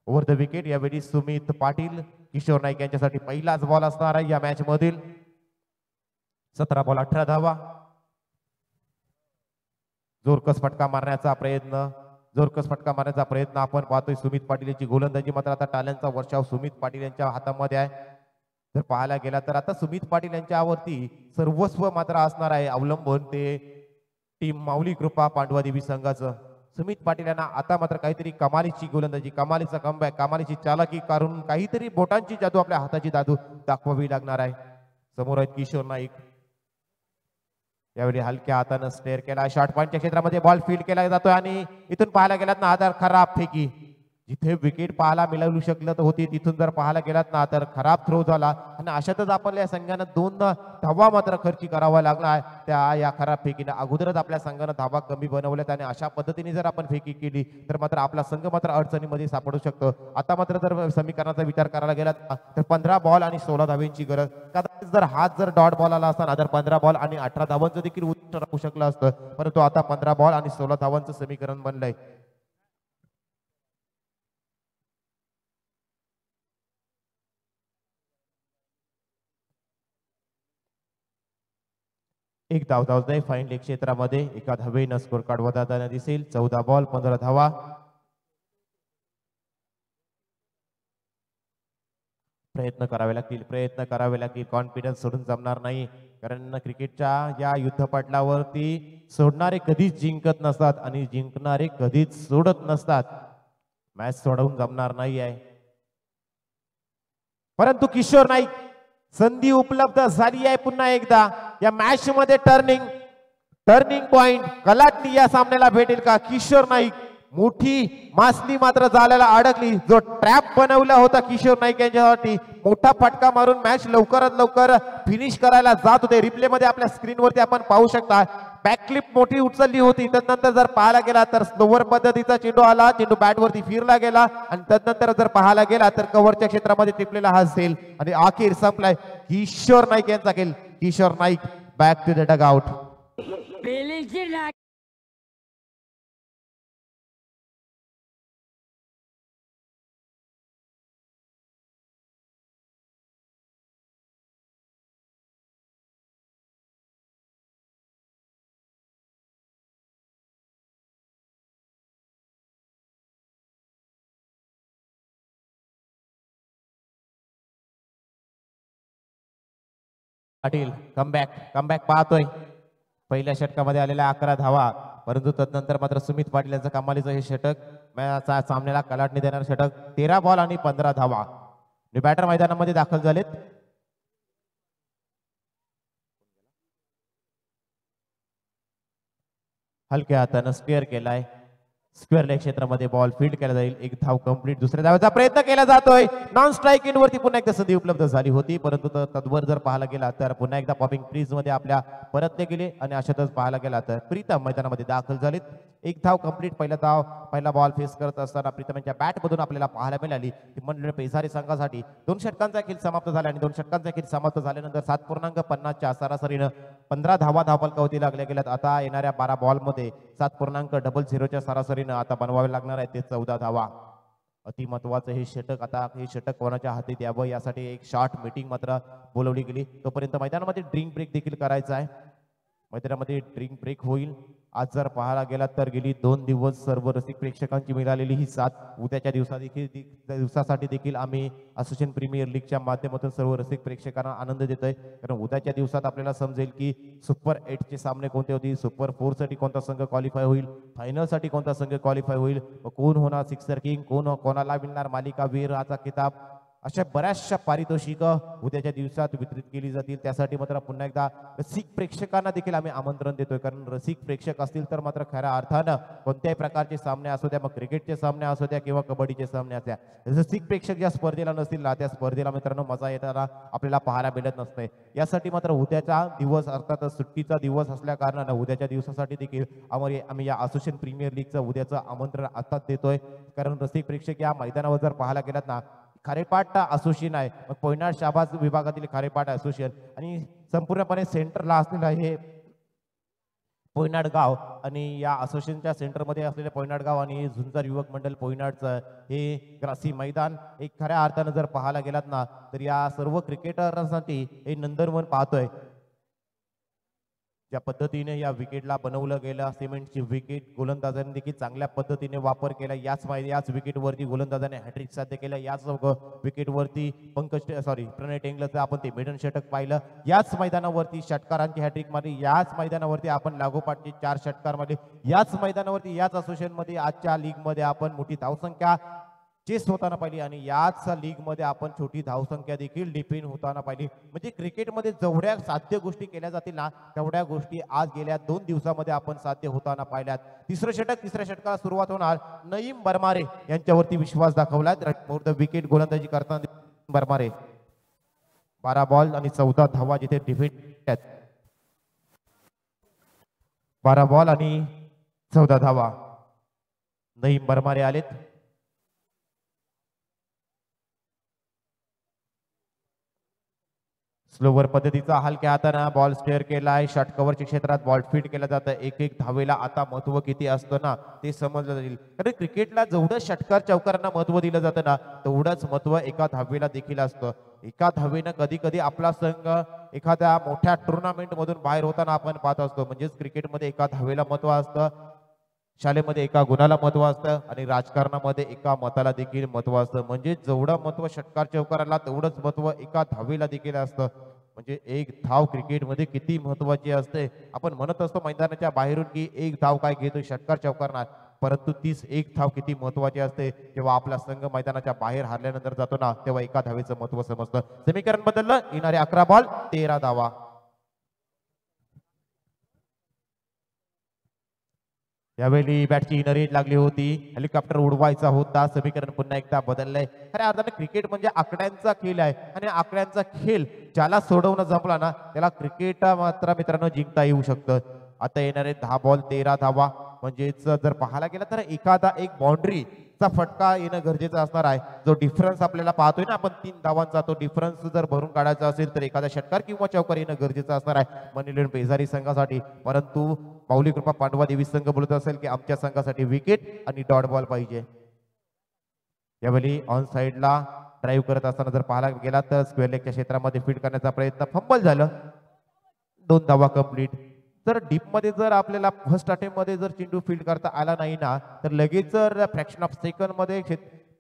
ओव्हर द विकेट यावेळी सुमित पाटील किशोर नाईक यांच्यासाठी पहिलाच बॉल असणार आहे या मॅच मधील. 17 बॉल 18 धावा. जोरकस फटका मारण्याचा प्रयत्न आपण पाहतोय. सुमित पाटील यांची गोलंदाजी मात्र आता टाल्यांचा वर्षाव सुमित पाटील यांच्या हातामध्ये आहे. जर पाहायला गेला तर आता सुमित पाटील यांच्यावरती सर्वस्व मात्र असणार आहे अवलंबून ते टीम माऊली कृपा पांडवादेवी संघाचं. सुमित पाटील यांना आता मात्र काहीतरी कमालीची गोलंदाजी, कमालीचा कमबॅक, कमालीची चालाकी करून काहीतरी बोटांची जादू, आपल्या हाताची जादू दाखवावी लागणार आहे. समोर आहेत किशोर नाईक. यावेळी हलक्या हातानं स्टेअर केला. शॉर्ट पॉइंटच्या क्षेत्रामध्ये बॉल फील्ड केला जातोय आणि इथून पाहायला गेलात ना तर खराब फेकी. जिथे विकेट पाहायला मिळवू शकलं तर होती, तिथून जर पाहायला गेलात ना तर खराब थ्रो झाला आणि अशातच आपल्या या संघानं 2 धावा मात्र खर्ची करावा लागला. त्या या खराब फेकीने अगोदरच आपल्या संघानं धावा कमी बनवल्यात आणि अशा पद्धतीने जर आपण फेकी केली तर मात्र आपला संघ मात्र अडचणीमध्ये सापडू शकतो. आता मात्र जर समीकरणाचा विचार करायला गेलात तर 15 बॉल आणि 16 धावांची गरज. कदाचित जर हात जर डॉट बॉल आला असता तर 15 बॉल आणि 18 धावांचं देखील उत्तर राहू शकलं असतं. परंतु आता 15 बॉल आणि 16 धावांचं समीकरण बनलंय. एक धाव धावतोय फाईन लेग क्षेत्रामध्ये. एका धावेनं स्कोर कार्ड वधाताना दिसेल. 14 बॉल 15 धावा. प्रयत्न करावे लागतील. कॉन्फिडन्स सोडून जमणार नाही. कारण क्रिकेटच्या या युद्धपटलावरती सोडणारे कधीच जिंकत नसतात आणि जिंकणारे कधीच सोडत नसतात. मॅच सोडवून जमणार नाही आहे. परंतु किशोर नाईक संधी उपलब्ध झाली आहे पुन्हा एकदा या मॅच मध्ये. टर्निंग पॉइंट कलाटणी या सामन्याला भेटेल का? किशोर नाईक मोठी मासली मात्र जाळ्याला अडकली. जो ट्रॅप बनवला होता किशोर नाईक यांच्यासाठी, मोठा फटका मारून मॅच लवकरात लवकर फिनिश करायला जात होते. रिप्ले मध्ये आपल्या स्क्रीनवरती आपण पाहू शकता. बॅकक्लिप मोठी उचलली होती. त्यानंतर जर पाहायला गेला तर स्लोवर पद्धतीचा चेंडू आला, चेंडू बॅटवरती फिरला गेला आणि त्यानंतर जर पाहायला गेला तर कव्हरच्या क्षेत्रामध्ये टिपलेला हा सेल आणि अखेर संपलाय किशोर नाईक यांचा खेळ. Kishor Naik back to the dugout. Patil comeback पाहतोय. पहिल्या षटकामध्ये आलेल्या 11 धावा. परंतु तदनंतर मात्र सुमित पाटील यांचं कमालीचं हे षटक, मॅचच्या सामन्याला कलाटणी देणारं षटक. 13 बॉल आणि 15 धावा. बॅटर मैदानामध्ये दाखल झालेत. हलक्या हातानं स्पेअर केलाय. स्क्वेअर लेग क्षेत्रामध्ये बॉल फील्ड केला जाईल. एक धाव कंप्लीट. दुसऱ्या धावेचा प्रयत्न केला जातोय. नॉन स्ट्राईक इन वरती पुन्हा एकदा संधी उपलब्ध झाली होती, परंतु तद्वर जर पाहायला गेला तर पुन्हा एकदा पॉपिंग क्रीज मध्ये आपल्या परतले गेले आणि अशातच पाहायला गेला तर प्रीतम मैदानामध्ये दाखल झालेत. एक धाव कंप्लीट. पहिला बॉल फेस करत असताना प्रीतम यांच्या बॅट मधून आपल्याला पाहायला मिळाली ती मंडळ पेसारी संघासाठी 2 षटकांचा खेळ समाप्त झाला आणि 2 षटकांचा खेळ समाप्त झाल्यानंतर 7.50च्या सरासरीनं 15 धावा धावपलकावरती लागल्या गेल्यात. आता येणाऱ्या 12 बॉलमध्ये 7.00च्या सरासरीनं आता बनवावे लागणार आहे ते 14 धावा. अति महत्वाचं हे षटक. आता हे षटक कोणाच्या हाती द्यावं यासाठी एक शॉर्ट मीटिंग मात्र बोलवली गेली. तोपर्यंत मैदानामध्ये ड्रिंक ब्रेक देखील करायचा आहे. मैदानामध्ये ड्रिंक ब्रेक होईल. आज जर पाहायला गेला तर गेली 2 दिवस सर्व रसिक प्रेक्षकांची मिळालेली ही साथ उद्याच्या दिवसासाठी देखील आम्ही असोसिएशन प्रीमियर लीगच्या माध्यमातून सर्व रसिक प्रेक्षकांना आनंद देतोय. कारण उद्याच्या दिवसात आपल्याला समजेल की सुपर 8चे सामने कोणते होतील, सुपर 4 साठी कोणता संघ क्वालिफाय होईल, फायनल साठी कोणता संघ क्वालिफाय होईल, कोण होणार सिक्सर किंग, कोणाला मिळणार मालिका वीराचा किताब. अशा बऱ्याचशा पारितोषिकं उद्याच्या दिवसात वितरित केली जातील. त्यासाठी मात्र पुन्हा एकदा रसिक प्रेक्षकांना देखील आम्ही आमंत्रण देतोय. कारण रसिक प्रेक्षक असतील तर मात्र खऱ्या अर्थानं कोणत्याही प्रकारचे सामने असू द्या, मग क्रिकेटचे सामने असू द्या किंवा कबड्डीचे सामने असू द्या, रसिक प्रेक्षक ज्या स्पर्धेला नसतील ना त्या स्पर्धेला मित्रांनो मजा येताना आपल्याला पाहायला मिळत नसते. यासाठी मात्र उद्याचा दिवस अर्थात सुट्टीचा दिवस असल्या कारणानं उद्याच्या दिवसासाठी देखील आम्ही या असोसिएशन प्रीमियर लीगचं उद्याचं आमंत्रण आताच देतोय. कारण रसिक प्रेक्षक या मैदानावर जर पाहायला गेलात ना, खारेपाट असोसिएशन आहे, मग पोयनाड शाबाज विभागातील खारेपाट असोसिएशन आणि संपूर्णपणे सेंटरला असलेलं हे पोयनाड गाव आणि या असोसिएशनच्या सेंटरमध्ये असलेले पोयनाड गाव आणि झुंजार युवक मंडळ पोयनाडचं हे ग्रासी मैदान एक खऱ्या अर्थानं जर पाहायला गेलात ना तर या सर्व क्रिकेटरांसाठी हे नंदनवन पाहतोय. ज्या पद्धतीने या विकेटला बनवलं गेलं, सिमेंटची विकेट गोलंदाजांनी देखील चांगल्या पद्धतीने वापर केला. याच विकेटवरती गोलंदाजाने हॅट्रिक साध्य केलं. याच विकेटवरती प्रणय टेंगलचं आपण ते मिडन षटक पाहिलं. याच मैदानावरती षटकारांची हॅट्रिक मारली. याच मैदानावरती आपण लागोपाठचे 4 षटकार मारले. याच मैदानावरती याच असोसिएशनमध्ये आजच्या लीगमध्ये आपण मोठी धावसंख्या चेस होताना पाहिली आणि याच लीग मध्ये आपण छोटी धावसंख्या देखील डिफेंड होताना पाहिली. म्हणजे क्रिकेटमध्ये जेवढ्या साध्य गोष्टी केल्या जातील ना तेवढ्या गोष्टी आज गेल्या 2 दिवसामध्ये आपण साध्य होताना पाहिल्यात. तिसऱ्या षटकाला सुरुवात होणार. नईम बरमारे यांच्यावरती विश्वास दाखवला. विकेट गोलंदाजी करताना बरमारे 12 बॉल आणि 14 धावा जिथे डिफेंड 12 बॉल आणि 14 धावा नईम बरमारे आलेत. स्लोवर पद्धतीचा हलक्या हाताने बॉल स्टेअर केलाय. शॉर्ट कव्हरच्या क्षेत्रात बॉल फीट केला जातं. एक धावेला आता महत्व किती असतं ना ते समजलं जाईल. कारण क्रिकेटला जेवढं षटकार चौकारांना महत्व दिलं जातं ना तेवढंच महत्व एका धावेला देखील असतं. एका धावेनं कधी कधी आपला संघ एखाद्या मोठ्या टुर्नामेंट मधून बाहेर होताना आपण पाहत असतो. म्हणजेच क्रिकेटमध्ये एका धावेला महत्व असतं, शाळेमध्ये एका गुणाला महत्व असतं आणि राजकारणामध्ये एका मताला देखील महत्व असतं. म्हणजे जेवढं महत्व षटकार चौकाराला तेवढंच महत्व एका धावेला देखील असतं. म्हणजे एक धाव क्रिकेटमध्ये किती महत्वाची असते. आपण म्हणत असतो मैदानाच्या बाहेरून की एक धाव काय घेतो षटकार चौकारणार, परंतु तीच एक धाव किती महत्वाची असते. जेव्हा आपला संघ मैदानाच्या बाहेर हारल्यानंतर जातो ना तेव्हा एका धावेचं महत्व समजतं. समीकरण बदललं. येणारे 11 बॉल 13 धावा. यावेळी बॅटची इनरेट लागली होती. हेलिकॉप्टर उडवायचा होता. समीकरण पुन्हा एकदा बदललंय. खऱ्या अर्थाने क्रिकेट म्हणजे आकड्यांचा खेळ आहे आणि आकड्यांचा खेळ ज्याला सोडवणं जमला ना त्याला क्रिकेट मात्र मित्रांनो जिंकता येऊ शकतं. आता येणारे 10 बॉल 13 धावा. म्हणजेच जर पाहायला गेला तर एखादा एक बाउंड्रीचा फटका येणं गरजेचं असणार आहे. जो डिफरन्स आपल्याला पाहतोय ना आपण 3 धावांचा, तो डिफरन्स जर भरून काढायचा असेल तर एखादा षटकार किंवा चौकार येणं गरजेचं असणार आहे मनीलेन पेजारी संघासाठी. परंतु माऊली कृपा पांडवा देवी संघ बोलत असेल की आमच्या संघासाठी विकेट आणि डॉट बॉल पाहिजे. यावेळी ऑन साइडला ड्राईव्ह करत असताना जर पाहायला गेला तर स्क्वेअर लेगच्या क्षेत्रामध्ये फीड करण्याचा प्रयत्न, फंबल झालं. 2 धावा कंप्लीट. जर डीप मध्ये जर आपल्याला फर्स्ट अटेम्प्ट मध्ये जर चेंडू फील्ड करता आला नाही ना तर लगेच जर फ्रॅक्शन ऑफ सेकंड मध्ये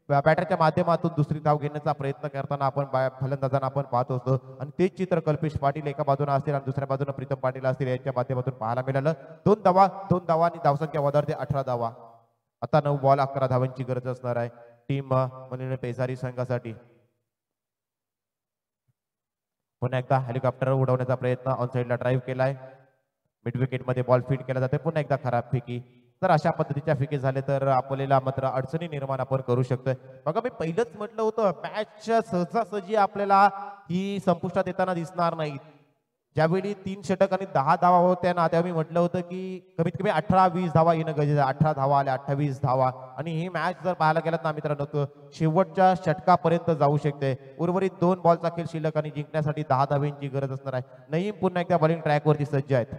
बॅटरच्या माध्यमातून दुसरी धाव घेण्याचा प्रयत्न करताना आपण फलंदाजांना आपण पाहत असतो. आणि तेच चित्र कल्पेश पाटील एका बाजूने असतील आणि दुसऱ्या बाजूने प्रीतम पाटील असतील यांच्या माध्यमातून पाहायला मिळालं. 2 धावा आणि धावसंख्या वाढते 18 धावा. आता 9 बॉल 11 धावांची गरज असणार आहे टीम मनीलेन पेजारी संघासाठी. पुन्हा एकदा हेलिकॉप्टर उडवण्याचा प्रयत्न ऑन साइडला ड्राईव्ह केलाय. मिड विकेट मध्ये बॉल फीड केला जाते. पुन्हा एकदा खराब फेकी. जर अशा पद्धतीच्या फिके झाले तर आपल्याला मात्र अडचणी निर्माण आपण करू शकतोय. बघा मी पहिलंच म्हटलं होतं मॅच सहजासहजी आपल्याला ही संपुष्टात येताना दिसणार नाही. ज्यावेळी 3 षटक आणि 10 धावा होत्या ना तेव्हा मी म्हटलं होतं की कमीत कमी 18-20 धावा येणं गरजेचं आहे. 18 धावा आल्या, 28 धावा आणि ही मॅच जर पाहायला गेलात ना मित्रांनो तर शेवटच्या षटकापर्यंत जाऊ शकते. उर्वरित 2 बॉलचा खेळ शिल्लक आणि जिंकण्यासाठी 10 धावांची गरज असणार आहे. नईम पुन्हा एकदा बॉलिंग ट्रॅकवरती सज्ज आहेत.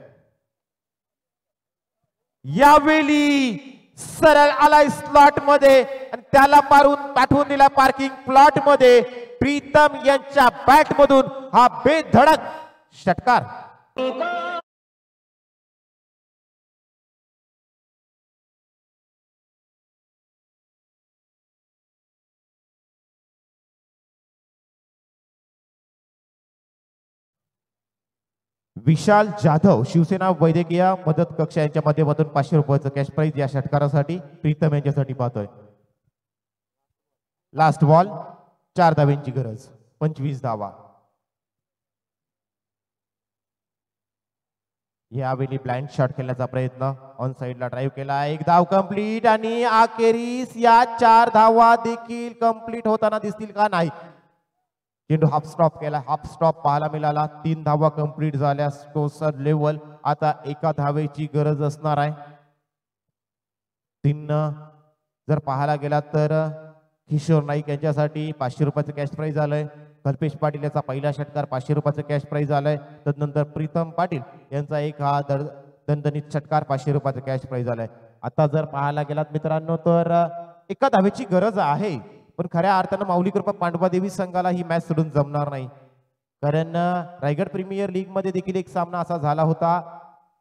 यावेळी सरळ आलाय स्लॉट मध्ये आणि त्याला मारून पाठवून दिला पार्किंग प्लॉट मध्ये. प्रीतम यांच्या बॅट मधून हा बेधडक षटकार. विशाल जाधव शिवसेना वैद्यकीय मदत कक्ष यांच्या माध्यमातून 500 रुपयाचं कॅश प्राइज या षटकारासाठी प्रीतम यांच्यासाठी पाहतोय. लास्ट बॉल 4 धावांची गरज, 25 धावा. यावेळी ब्लाइंड शॉट खेळण्याचा प्रयत्न ऑन साइडला ड्राइव्ह केला. 1 धाव कंप्लीट आणि अखेरीस या 4 धावा देखील कंप्लीट होताना दिसतील का नाही. चेंडू हाफ स्टॉप केला, हाफ स्टॉप पाहायला मिळाला. 3 धावा कंप्लीट झाल्या. स्कोर लेवल आता 1 धावेची गरज असणार आहे. 3 जर पाहायला गेला तर किशोर नाईक यांच्यासाठी 500 रुपयाचं कॅश प्राइज आलंय. कल्पेश पाटील याचा पहिला षटकार 500 रुपयाचं कॅश प्राइज आलंय. तदनंतर प्रीतम पाटील यांचा एक हा दणदणीत षटकार 500 रुपयाचं कॅश प्राइज आलंय. आता जर पाहायला गेलात मित्रांनो तर 1 धावेची गरज आहे. पण खऱ्या अर्थानं माऊली कृपा पांडवादेवी संघाला ही मॅच सोडून जमणार नाही. कारण रायगड प्रीमियर लीग मध्ये देखील एक सामना असा झाला होता.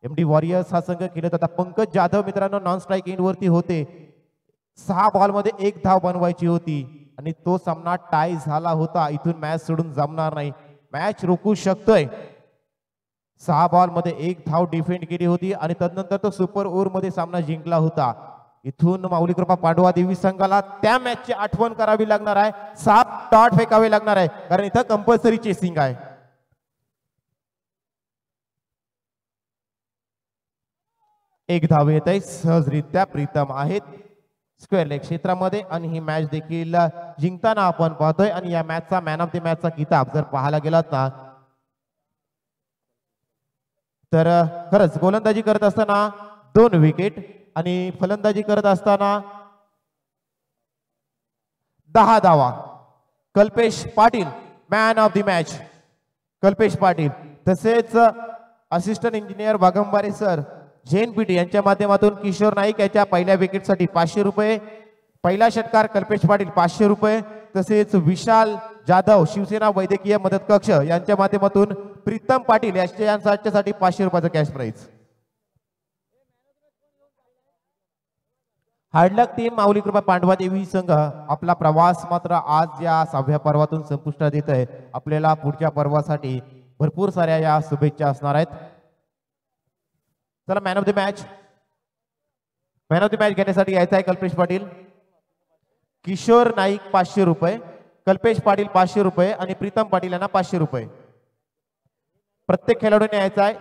एमडी वॉरियर्स हा संघ खेळत होता. पंकज जाधव मित्रांनो नॉन स्ट्राईक एंड वरती होते. 6 बॉलमध्ये 1 धाव बनवायची होती आणि तो सामना टाय झाला होता. इथून मॅच सोडून जमणार नाही. मॅच रोखू शकतोय. 6 बॉलमध्ये 1 धाव डिफेंड केली होती आणि तदनंतर तो सुपर ओव्हर मध्ये सामना जिंकला होता. इथून माऊली कृपा पांडवा देवी संघाला त्या मॅचची आठवण करावी लागणार आहे. 7 डॉट फेकावे लागणार आहे कारण इथं कंपल्सरी चेसिंग आहे. एक धाव येत आहे सहजरित्या. प्रीतम आहेत स्क्वेअर लेग क्षेत्रामध्ये आणि ही मॅच देखील जिंकताना आपण पाहतोय. आणि या मॅचचा मॅन ऑफ द मॅचचा किताब जर पाहायला गेलात ना तर खरंच गोलंदाजी करत असताना 2 विकेट आणि फलंदाजी करत असताना 10 धावा. Kalpesh Patil man of the match. Kalpesh Patil तसेच असिस्टंट इंजिनियर वाघंबारे सर JNPT यांच्या माध्यमातून किशोर नाईक याच्या पहिल्या विकेटसाठी 500 रुपये. पहिला षटकार कल्पेश पाटील 500 रुपये. तसेच विशाल जाधव शिवसेना वैद्यकीय मदत कक्ष यांच्या माध्यमातून प्रीतम पाटील यांच्यासाठी 500 रुपयाचं कॅश प्राइज. हार्डलक टीम माऊली कृपा पांडवा देवी संघ आपला प्रवास मात्र आज या 6व्या पर्वातून संपुष्टात येत आहे. आपल्याला पुढच्या पर्वासाठी भरपूर साऱ्या या शुभेच्छा असणार आहेत. चला man of the match. Man of the match घेण्यासाठी यायचा आहे कल्पेश पाटील. किशोर नाईक 500 रुपये, कल्पेश पाटील 500 रुपये आणि प्रीतम पाटील यांना 500 रुपये. प्रत्येक खेळाडूने यायचा आहे.